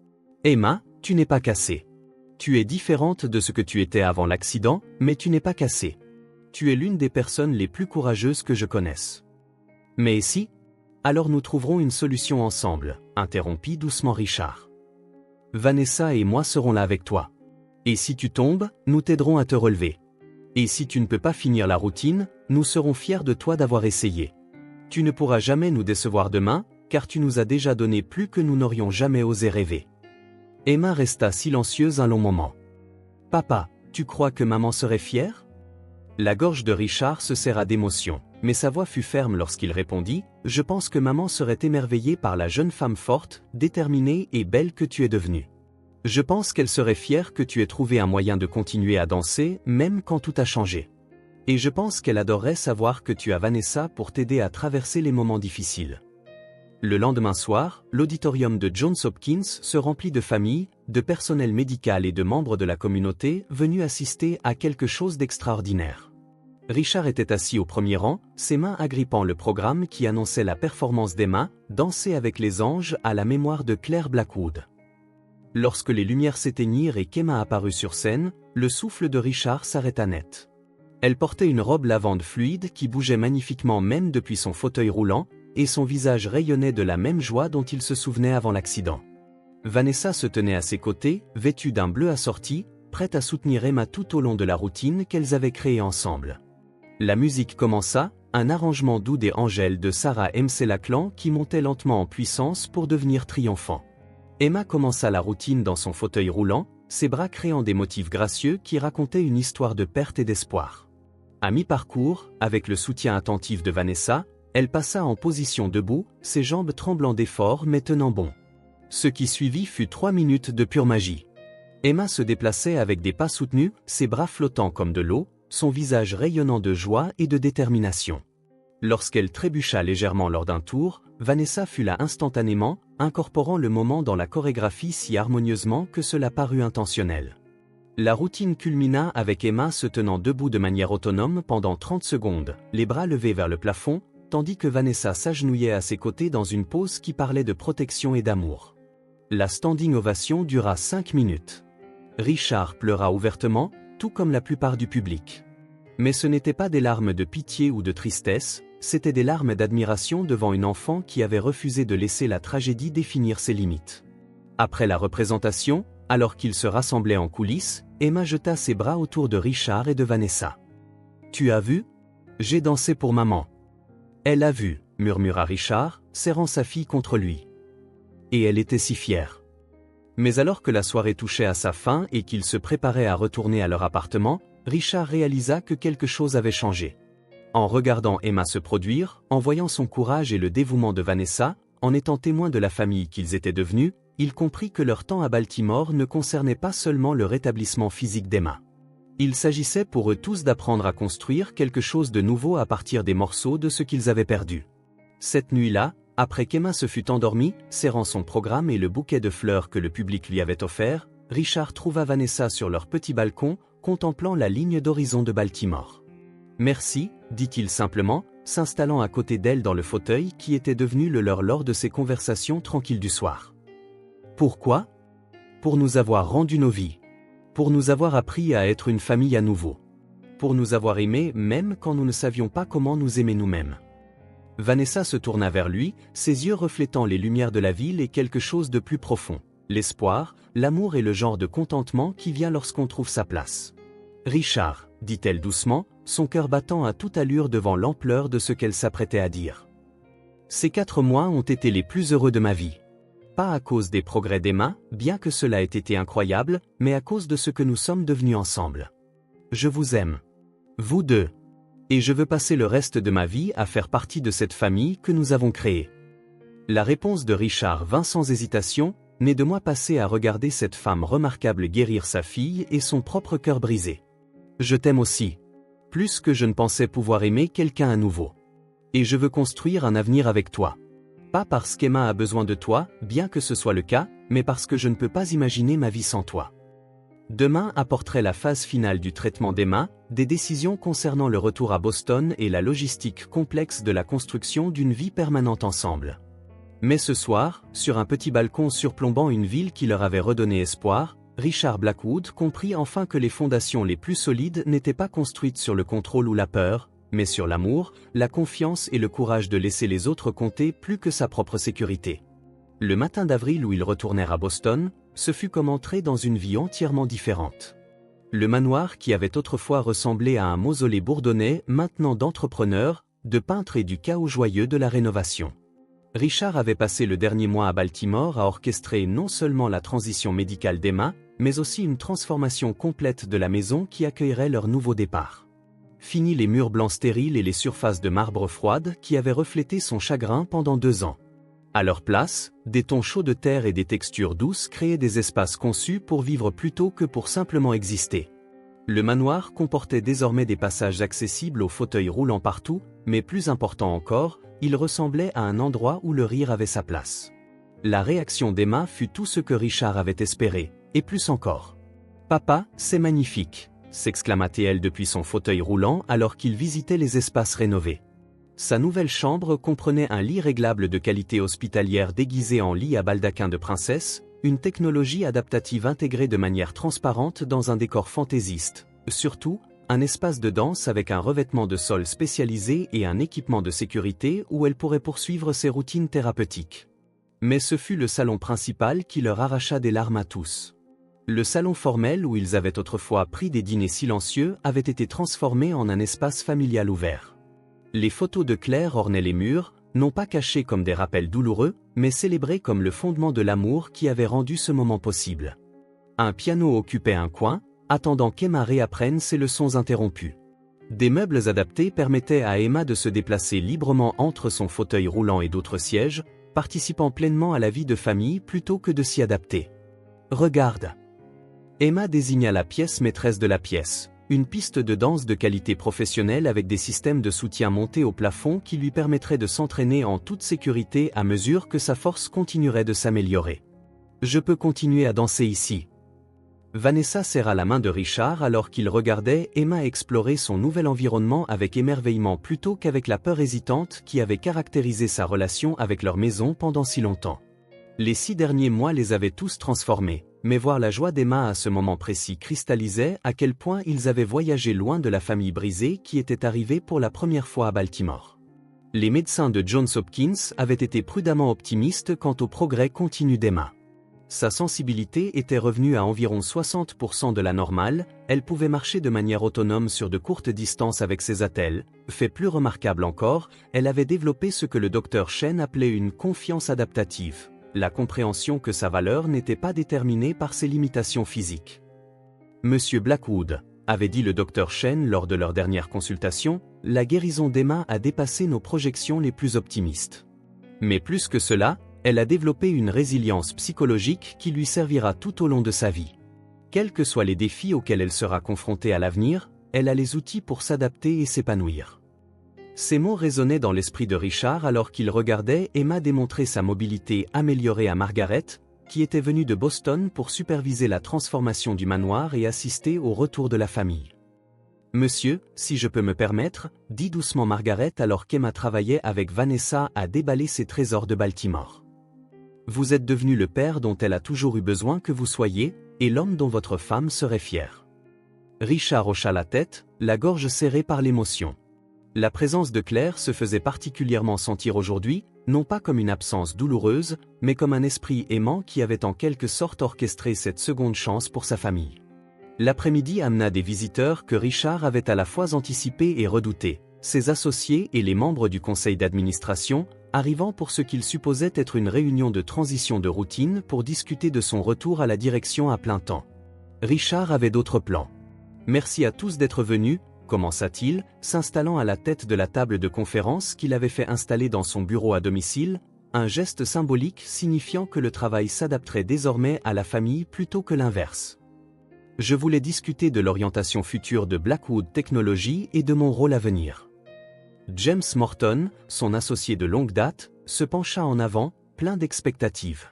Emma, tu n'es pas cassée. Tu es différente de ce que tu étais avant l'accident, mais tu n'es pas cassée. Tu es l'une des personnes les plus courageuses que je connaisse. Mais si? Alors nous trouverons une solution ensemble, interrompit doucement Richard. Vanessa et moi serons là avec toi. Et si tu tombes, nous t'aiderons à te relever. Et si tu ne peux pas finir la routine, nous serons fiers de toi d'avoir essayé. Tu ne pourras jamais nous décevoir demain, car tu nous as déjà donné plus que nous n'aurions jamais osé rêver. Emma resta silencieuse un long moment. Papa, tu crois que maman serait fière? La gorge de Richard se serra d'émotion, mais sa voix fut ferme lorsqu'il répondit, « Je pense que maman serait émerveillée par la jeune femme forte, déterminée et belle que tu es devenue. Je pense qu'elle serait fière que tu aies trouvé un moyen de continuer à danser, même quand tout a changé. Et je pense qu'elle adorerait savoir que tu as Vanessa pour t'aider à traverser les moments difficiles. » Le lendemain soir, l'auditorium de Johns Hopkins se remplit de familles, de personnel médical et de membres de la communauté venus assister à quelque chose d'extraordinaire. Richard était assis au premier rang, ses mains agrippant le programme qui annonçait la performance d'Emma, Danser avec les anges à la mémoire de Claire Blackwood. Lorsque les lumières s'éteignirent et qu'Emma apparut sur scène, le souffle de Richard s'arrêta net. Elle portait une robe lavande fluide qui bougeait magnifiquement même depuis son fauteuil roulant, et son visage rayonnait de la même joie dont il se souvenait avant l'accident. Vanessa se tenait à ses côtés, vêtue d'un bleu assorti, prête à soutenir Emma tout au long de la routine qu'elles avaient créée ensemble. La musique commença, un arrangement doux des Angèles de Sarah McLachlan qui montait lentement en puissance pour devenir triomphant. Emma commença la routine dans son fauteuil roulant, ses bras créant des motifs gracieux qui racontaient une histoire de perte et d'espoir. À mi-parcours, avec le soutien attentif de Vanessa, elle passa en position debout, ses jambes tremblant d'effort mais tenant bon. Ce qui suivit fut 3 minutes de pure magie. Emma se déplaçait avec des pas soutenus, ses bras flottant comme de l'eau, son visage rayonnant de joie et de détermination. Lorsqu'elle trébucha légèrement lors d'un tour, Vanessa fut là instantanément, incorporant le moment dans la chorégraphie si harmonieusement que cela parut intentionnel. La routine culmina avec Emma se tenant debout de manière autonome pendant 30 secondes, les bras levés vers le plafond, tandis que Vanessa s'agenouillait à ses côtés dans une pose qui parlait de protection et d'amour. La standing ovation dura 5 minutes. Richard pleura ouvertement, tout comme la plupart du public. Mais ce n'étaient pas des larmes de pitié ou de tristesse, c'étaient des larmes d'admiration devant une enfant qui avait refusé de laisser la tragédie définir ses limites. Après la représentation, alors qu'ils se rassemblaient en coulisses, Emma jeta ses bras autour de Richard et de Vanessa. « Tu as vu? J'ai dansé pour maman. » « Elle a vu, » murmura Richard, serrant sa fille contre lui. Et elle était si fière. Mais alors que la soirée touchait à sa fin et qu'ils se préparaient à retourner à leur appartement, Richard réalisa que quelque chose avait changé. En regardant Emma se produire, en voyant son courage et le dévouement de Vanessa, en étant témoin de la famille qu'ils étaient devenus, il comprit que leur temps à Baltimore ne concernait pas seulement le rétablissement physique d'Emma. Il s'agissait pour eux tous d'apprendre à construire quelque chose de nouveau à partir des morceaux de ce qu'ils avaient perdu. Cette nuit-là, après qu'Emma se fût endormie, serrant son programme et le bouquet de fleurs que le public lui avait offert, Richard trouva Vanessa sur leur petit balcon, contemplant la ligne d'horizon de Baltimore. « Merci », dit-il simplement, s'installant à côté d'elle dans le fauteuil qui était devenu le leur lors de ses conversations tranquilles du soir. « Pourquoi ? Pour nous avoir rendu nos vies. Pour nous avoir appris à être une famille à nouveau. Pour nous avoir aimés même quand nous ne savions pas comment nous aimer nous-mêmes. » Vanessa se tourna vers lui, ses yeux reflétant les lumières de la ville et quelque chose de plus profond. L'espoir, l'amour et le genre de contentement qui vient lorsqu'on trouve sa place. « Richard, » dit-elle doucement, son cœur battant à toute allure devant l'ampleur de ce qu'elle s'apprêtait à dire. « Ces 4 mois ont été les plus heureux de ma vie. Pas à cause des progrès d'Emma, bien que cela ait été incroyable, mais à cause de ce que nous sommes devenus ensemble. Je vous aime. Vous deux. Et je veux passer le reste de ma vie à faire partie de cette famille que nous avons créée. » La réponse de Richard vint sans hésitation, né de moi passer à regarder cette femme remarquable guérir sa fille et son propre cœur brisé. Je t'aime aussi. Plus que je ne pensais pouvoir aimer quelqu'un à nouveau. Et je veux construire un avenir avec toi. Pas parce qu'Emma a besoin de toi, bien que ce soit le cas, mais parce que je ne peux pas imaginer ma vie sans toi. Demain apporterait la phase finale du traitement d'Emma, des décisions concernant le retour à Boston et la logistique complexe de la construction d'une vie permanente ensemble. Mais ce soir, sur un petit balcon surplombant une ville qui leur avait redonné espoir, Richard Blackwood comprit enfin que les fondations les plus solides n'étaient pas construites sur le contrôle ou la peur, mais sur l'amour, la confiance et le courage de laisser les autres compter plus que sa propre sécurité. Le matin d'avril où ils retournèrent à Boston, ce fut comme entrer dans une vie entièrement différente. Le manoir qui avait autrefois ressemblé à un mausolée bourdonnait maintenant d'entrepreneurs, de peintres et du chaos joyeux de la rénovation. Richard avait passé le dernier mois à Baltimore à orchestrer non seulement la transition médicale d'Emma, mais aussi une transformation complète de la maison qui accueillerait leur nouveau départ. Fini les murs blancs stériles et les surfaces de marbre froide qui avaient reflété son chagrin pendant 2 ans. À leur place, des tons chauds de terre et des textures douces créaient des espaces conçus pour vivre plutôt que pour simplement exister. Le manoir comportait désormais des passages accessibles aux fauteuils roulants partout, mais plus important encore, il ressemblait à un endroit où le rire avait sa place. La réaction d'Emma fut tout ce que Richard avait espéré, et plus encore. « Papa, c'est magnifique !» s'exclama-t-elle depuis son fauteuil roulant alors qu'il visitait les espaces rénovés. Sa nouvelle chambre comprenait un lit réglable de qualité hospitalière déguisé en lit à baldaquin de princesse, une technologie adaptative intégrée de manière transparente dans un décor fantaisiste. Surtout, un espace de danse avec un revêtement de sol spécialisé et un équipement de sécurité où elle pourrait poursuivre ses routines thérapeutiques. Mais ce fut le salon principal qui leur arracha des larmes à tous. Le salon formel où ils avaient autrefois pris des dîners silencieux avait été transformé en un espace familial ouvert. Les photos de Claire ornaient les murs, non pas cachées comme des rappels douloureux, mais célébrées comme le fondement de l'amour qui avait rendu ce moment possible. Un piano occupait un coin, attendant qu'Emma réapprenne ses leçons interrompues. Des meubles adaptés permettaient à Emma de se déplacer librement entre son fauteuil roulant et d'autres sièges, participant pleinement à la vie de famille plutôt que de s'y adapter. « Regarde !» Emma désigna la pièce maîtresse de la pièce. Une piste de danse de qualité professionnelle avec des systèmes de soutien montés au plafond qui lui permettraient de s'entraîner en toute sécurité à mesure que sa force continuerait de s'améliorer. « Je peux continuer à danser ici. » Vanessa serra la main de Richard alors qu'il regardait Emma explorer son nouvel environnement avec émerveillement plutôt qu'avec la peur hésitante qui avait caractérisé sa relation avec leur maison pendant si longtemps. Les 6 derniers mois les avaient tous transformés. Mais voir la joie d'Emma à ce moment précis cristallisait à quel point ils avaient voyagé loin de la famille brisée qui était arrivée pour la première fois à Baltimore. Les médecins de Johns Hopkins avaient été prudemment optimistes quant au progrès continu d'Emma. Sa sensibilité était revenue à environ 60% de la normale, elle pouvait marcher de manière autonome sur de courtes distances avec ses attelles. Fait plus remarquable encore, elle avait développé ce que le docteur Chen appelait une confiance adaptative. La compréhension que sa valeur n'était pas déterminée par ses limitations physiques. « Monsieur Blackwood », avait dit le docteur Chen lors de leur dernière consultation, « la guérison d'Emma a dépassé nos projections les plus optimistes. Mais plus que cela, elle a développé une résilience psychologique qui lui servira tout au long de sa vie. Quels que soient les défis auxquels elle sera confrontée à l'avenir, elle a les outils pour s'adapter et s'épanouir. » Ces mots résonnaient dans l'esprit de Richard alors qu'il regardait Emma démontrer sa mobilité améliorée à Margaret, qui était venue de Boston pour superviser la transformation du manoir et assister au retour de la famille. « Monsieur, si je peux me permettre, » dit doucement Margaret alors qu'Emma travaillait avec Vanessa à déballer ses trésors de Baltimore. « Vous êtes devenu le père dont elle a toujours eu besoin que vous soyez, et l'homme dont votre femme serait fière. » Richard hocha la tête, la gorge serrée par l'émotion. La présence de Claire se faisait particulièrement sentir aujourd'hui, non pas comme une absence douloureuse, mais comme un esprit aimant qui avait en quelque sorte orchestré cette seconde chance pour sa famille. L'après-midi amena des visiteurs que Richard avait à la fois anticipés et redoutés, ses associés et les membres du conseil d'administration, arrivant pour ce qu'il supposait être une réunion de transition de routine pour discuter de son retour à la direction à plein temps. Richard avait d'autres plans. « Merci à tous d'être venus », commença-t-il, s'installant à la tête de la table de conférence qu'il avait fait installer dans son bureau à domicile, un geste symbolique signifiant que le travail s'adapterait désormais à la famille plutôt que l'inverse. Je voulais discuter de l'orientation future de Blackwood Technology et de mon rôle à venir. James Morton, son associé de longue date, se pencha en avant, plein d'expectatives.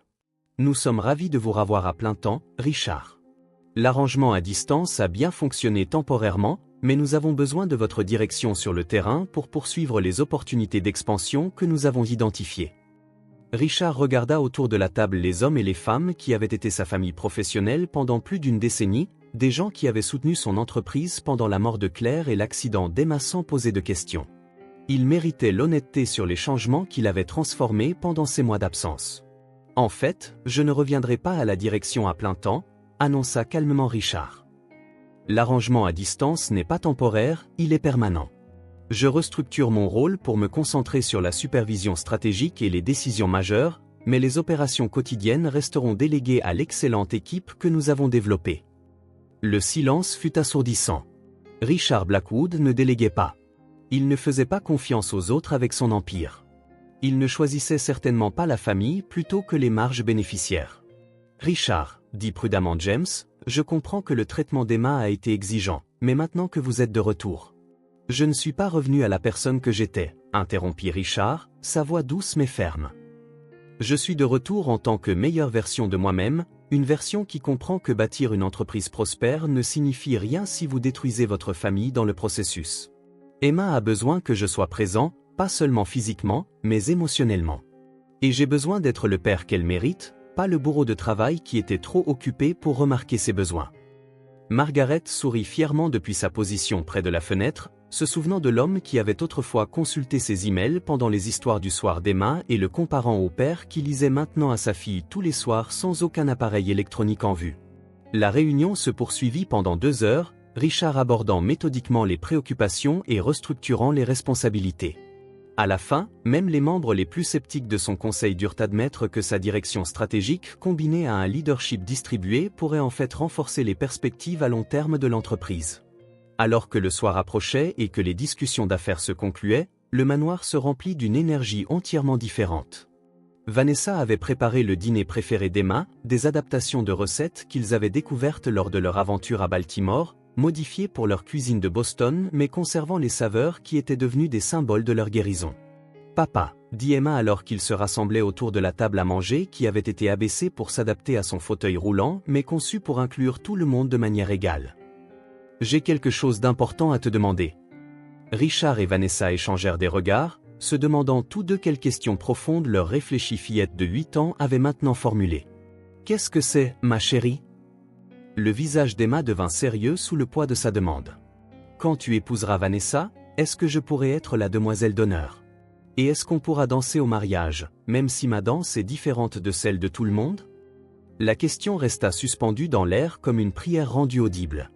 Nous sommes ravis de vous revoir à plein temps, Richard. L'arrangement à distance a bien fonctionné temporairement, mais nous avons besoin de votre direction sur le terrain pour poursuivre les opportunités d'expansion que nous avons identifiées. Richard regarda autour de la table les hommes et les femmes qui avaient été sa famille professionnelle pendant plus d'une décennie, des gens qui avaient soutenu son entreprise pendant la mort de Claire et l'accident d'Emma sans poser de questions. Il méritait l'honnêteté sur les changements qu'il avait transformés pendant ces mois d'absence. « En fait, je ne reviendrai pas à la direction à plein temps », annonça calmement Richard. « L'arrangement à distance n'est pas temporaire, il est permanent. Je restructure mon rôle pour me concentrer sur la supervision stratégique et les décisions majeures, mais les opérations quotidiennes resteront déléguées à l'excellente équipe que nous avons développée. » Le silence fut assourdissant. Richard Blackwood ne déléguait pas. Il ne faisait pas confiance aux autres avec son empire. Il ne choisissait certainement pas la famille plutôt que les marges bénéficiaires. « Richard, dit prudemment James, je comprends que le traitement d'Emma a été exigeant, mais maintenant que vous êtes de retour. » « Je ne suis pas revenu à la personne que j'étais, interrompit Richard, sa voix douce mais ferme. « Je suis de retour en tant que meilleure version de moi-même, une version qui comprend que bâtir une entreprise prospère ne signifie rien si vous détruisez votre famille dans le processus. Emma a besoin que je sois présent, pas seulement physiquement, mais émotionnellement. Et j'ai besoin d'être le père qu'elle mérite, pas le bourreau de travail qui était trop occupé pour remarquer ses besoins. » Margaret sourit fièrement depuis sa position près de la fenêtre, se souvenant de l'homme qui avait autrefois consulté ses emails pendant les histoires du soir d'Emma et le comparant au père qui lisait maintenant à sa fille tous les soirs sans aucun appareil électronique en vue. La réunion se poursuivit pendant 2 heures, Richard abordant méthodiquement les préoccupations et restructurant les responsabilités. À la fin, même les membres les plus sceptiques de son conseil durent admettre que sa direction stratégique combinée à un leadership distribué pourrait en fait renforcer les perspectives à long terme de l'entreprise. Alors que le soir approchait et que les discussions d'affaires se concluaient, le manoir se remplit d'une énergie entièrement différente. Vanessa avait préparé le dîner préféré d'Emma, des adaptations de recettes qu'ils avaient découvertes lors de leur aventure à Baltimore, modifiées pour leur cuisine de Boston mais conservant les saveurs qui étaient devenues des symboles de leur guérison. « Papa », dit Emma alors qu'ils se rassemblaient autour de la table à manger qui avait été abaissée pour s'adapter à son fauteuil roulant mais conçue pour inclure tout le monde de manière égale. « J'ai quelque chose d'important à te demander. » Richard et Vanessa échangèrent des regards, se demandant tous deux quelles questions profondes leur réfléchie fillette de 8 ans avait maintenant formulées. « Qu'est-ce que c'est, ma chérie ?» Le visage d'Emma devint sérieux sous le poids de sa demande. « Quand tu épouseras Vanessa, est-ce que je pourrai être la demoiselle d'honneur? Et est-ce qu'on pourra danser au mariage, même si ma danse est différente de celle de tout le monde ?» La question resta suspendue dans l'air comme une prière rendue audible.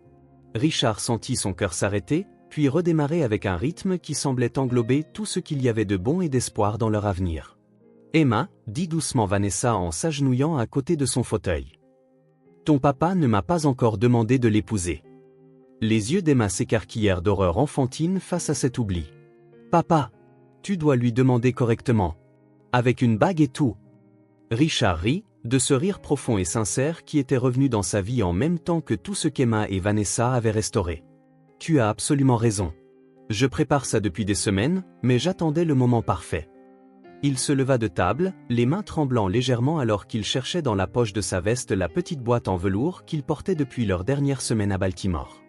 Richard sentit son cœur s'arrêter, puis redémarrer avec un rythme qui semblait englober tout ce qu'il y avait de bon et d'espoir dans leur avenir. « Emma, dit doucement Vanessa en s'agenouillant à côté de son fauteuil. Ton papa ne m'a pas encore demandé de l'épouser. » Les yeux d'Emma s'écarquillèrent d'horreur enfantine face à cet oubli. « Papa, tu dois lui demander correctement. Avec une bague et tout. » Richard rit, de ce rire profond et sincère qui était revenu dans sa vie en même temps que tout ce qu'Emma et Vanessa avaient restauré. « Tu as absolument raison. Je prépare ça depuis des semaines, mais j'attendais le moment parfait. » Il se leva de table, les mains tremblant légèrement alors qu'il cherchait dans la poche de sa veste la petite boîte en velours qu'il portait depuis leur dernière semaine à Baltimore.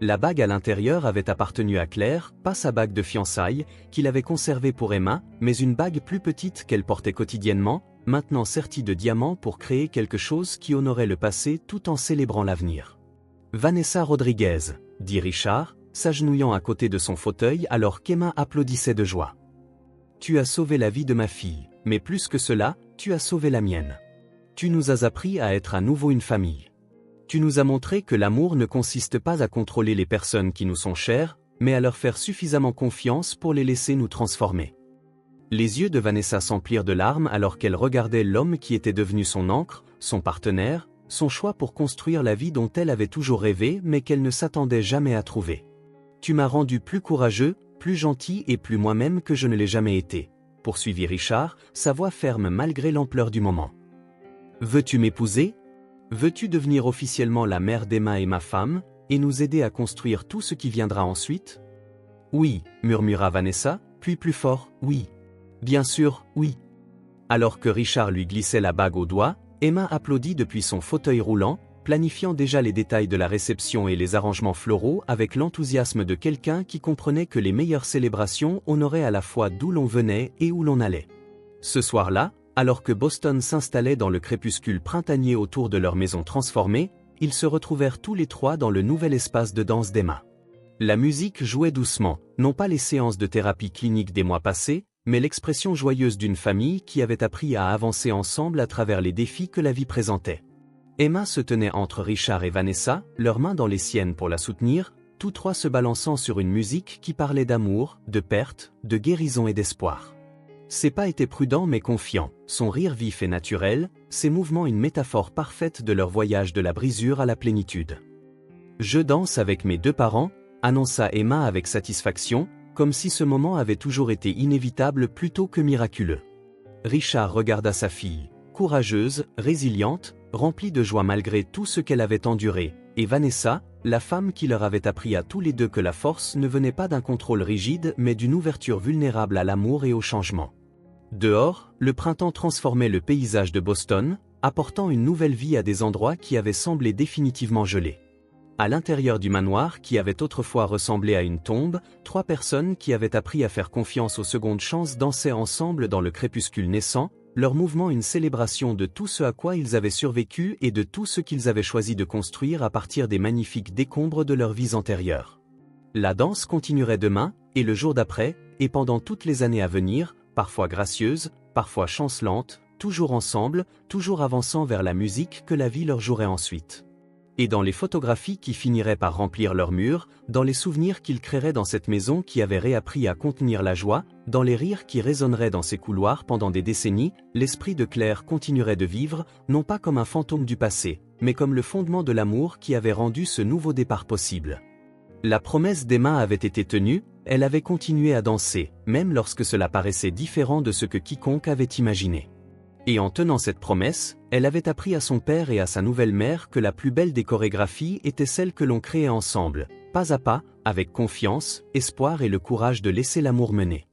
La bague à l'intérieur avait appartenu à Claire, pas sa bague de fiançailles, qu'il avait conservée pour Emma, mais une bague plus petite qu'elle portait quotidiennement, maintenant sertie de diamants pour créer quelque chose qui honorait le passé tout en célébrant l'avenir. « Vanessa Rodriguez », dit Richard, s'agenouillant à côté de son fauteuil alors qu'Emma applaudissait de joie. « Tu as sauvé la vie de ma fille, mais plus que cela, tu as sauvé la mienne. Tu nous as appris à être à nouveau une famille. Tu nous as montré que l'amour ne consiste pas à contrôler les personnes qui nous sont chères, mais à leur faire suffisamment confiance pour les laisser nous transformer. » Les yeux de Vanessa s'emplirent de larmes alors qu'elle regardait l'homme qui était devenu son ancre, son partenaire, son choix pour construire la vie dont elle avait toujours rêvé mais qu'elle ne s'attendait jamais à trouver. « Tu m'as rendu plus courageux, plus gentil et plus moi-même que je ne l'ai jamais été, » poursuivit Richard, sa voix ferme malgré l'ampleur du moment. « Veux-tu m'épouser? Veux-tu devenir officiellement la mère d'Emma et ma femme, et nous aider à construire tout ce qui viendra ensuite? » « Oui, » murmura Vanessa, puis plus fort, « oui. Bien sûr, oui. » Alors que Richard lui glissait la bague au doigt, Emma applaudit depuis son fauteuil roulant, planifiant déjà les détails de la réception et les arrangements floraux avec l'enthousiasme de quelqu'un qui comprenait que les meilleures célébrations honoraient à la fois d'où l'on venait et où l'on allait. Ce soir-là, alors que Boston s'installait dans le crépuscule printanier autour de leur maison transformée, ils se retrouvèrent tous les trois dans le nouvel espace de danse d'Emma. La musique jouait doucement, non pas les séances de thérapie clinique des mois passés, mais l'expression joyeuse d'une famille qui avait appris à avancer ensemble à travers les défis que la vie présentait. Emma se tenait entre Richard et Vanessa, leurs mains dans les siennes pour la soutenir, tous trois se balançant sur une musique qui parlait d'amour, de perte, de guérison et d'espoir. Ses pas étaient prudents mais confiants, son rire vif et naturel, ses mouvements une métaphore parfaite de leur voyage de la brisure à la plénitude. « Je danse avec mes deux parents », annonça Emma avec satisfaction, comme si ce moment avait toujours été inévitable plutôt que miraculeux. Richard regarda sa fille, courageuse, résiliente, remplie de joie malgré tout ce qu'elle avait enduré, et Vanessa, la femme qui leur avait appris à tous les deux que la force ne venait pas d'un contrôle rigide mais d'une ouverture vulnérable à l'amour et au changement. Dehors, le printemps transformait le paysage de Boston, apportant une nouvelle vie à des endroits qui avaient semblé définitivement gelés. À l'intérieur du manoir qui avait autrefois ressemblé à une tombe, trois personnes qui avaient appris à faire confiance aux secondes chances dansaient ensemble dans le crépuscule naissant, leur mouvement une célébration de tout ce à quoi ils avaient survécu et de tout ce qu'ils avaient choisi de construire à partir des magnifiques décombres de leurs vies antérieures. La danse continuerait demain, et le jour d'après, et pendant toutes les années à venir, parfois gracieuse, parfois chancelante, toujours ensemble, toujours avançant vers la musique que la vie leur jouerait ensuite. Et dans les photographies qui finiraient par remplir leurs murs, dans les souvenirs qu'ils créeraient dans cette maison qui avait réappris à contenir la joie, dans les rires qui résonneraient dans ses couloirs pendant des décennies, l'esprit de Claire continuerait de vivre, non pas comme un fantôme du passé, mais comme le fondement de l'amour qui avait rendu ce nouveau départ possible. La promesse d'Emma avait été tenue, elle avait continué à danser, même lorsque cela paraissait différent de ce que quiconque avait imaginé. Et en tenant cette promesse, elle avait appris à son père et à sa nouvelle mère que la plus belle des chorégraphies était celle que l'on créait ensemble, pas à pas, avec confiance, espoir et le courage de laisser l'amour mener.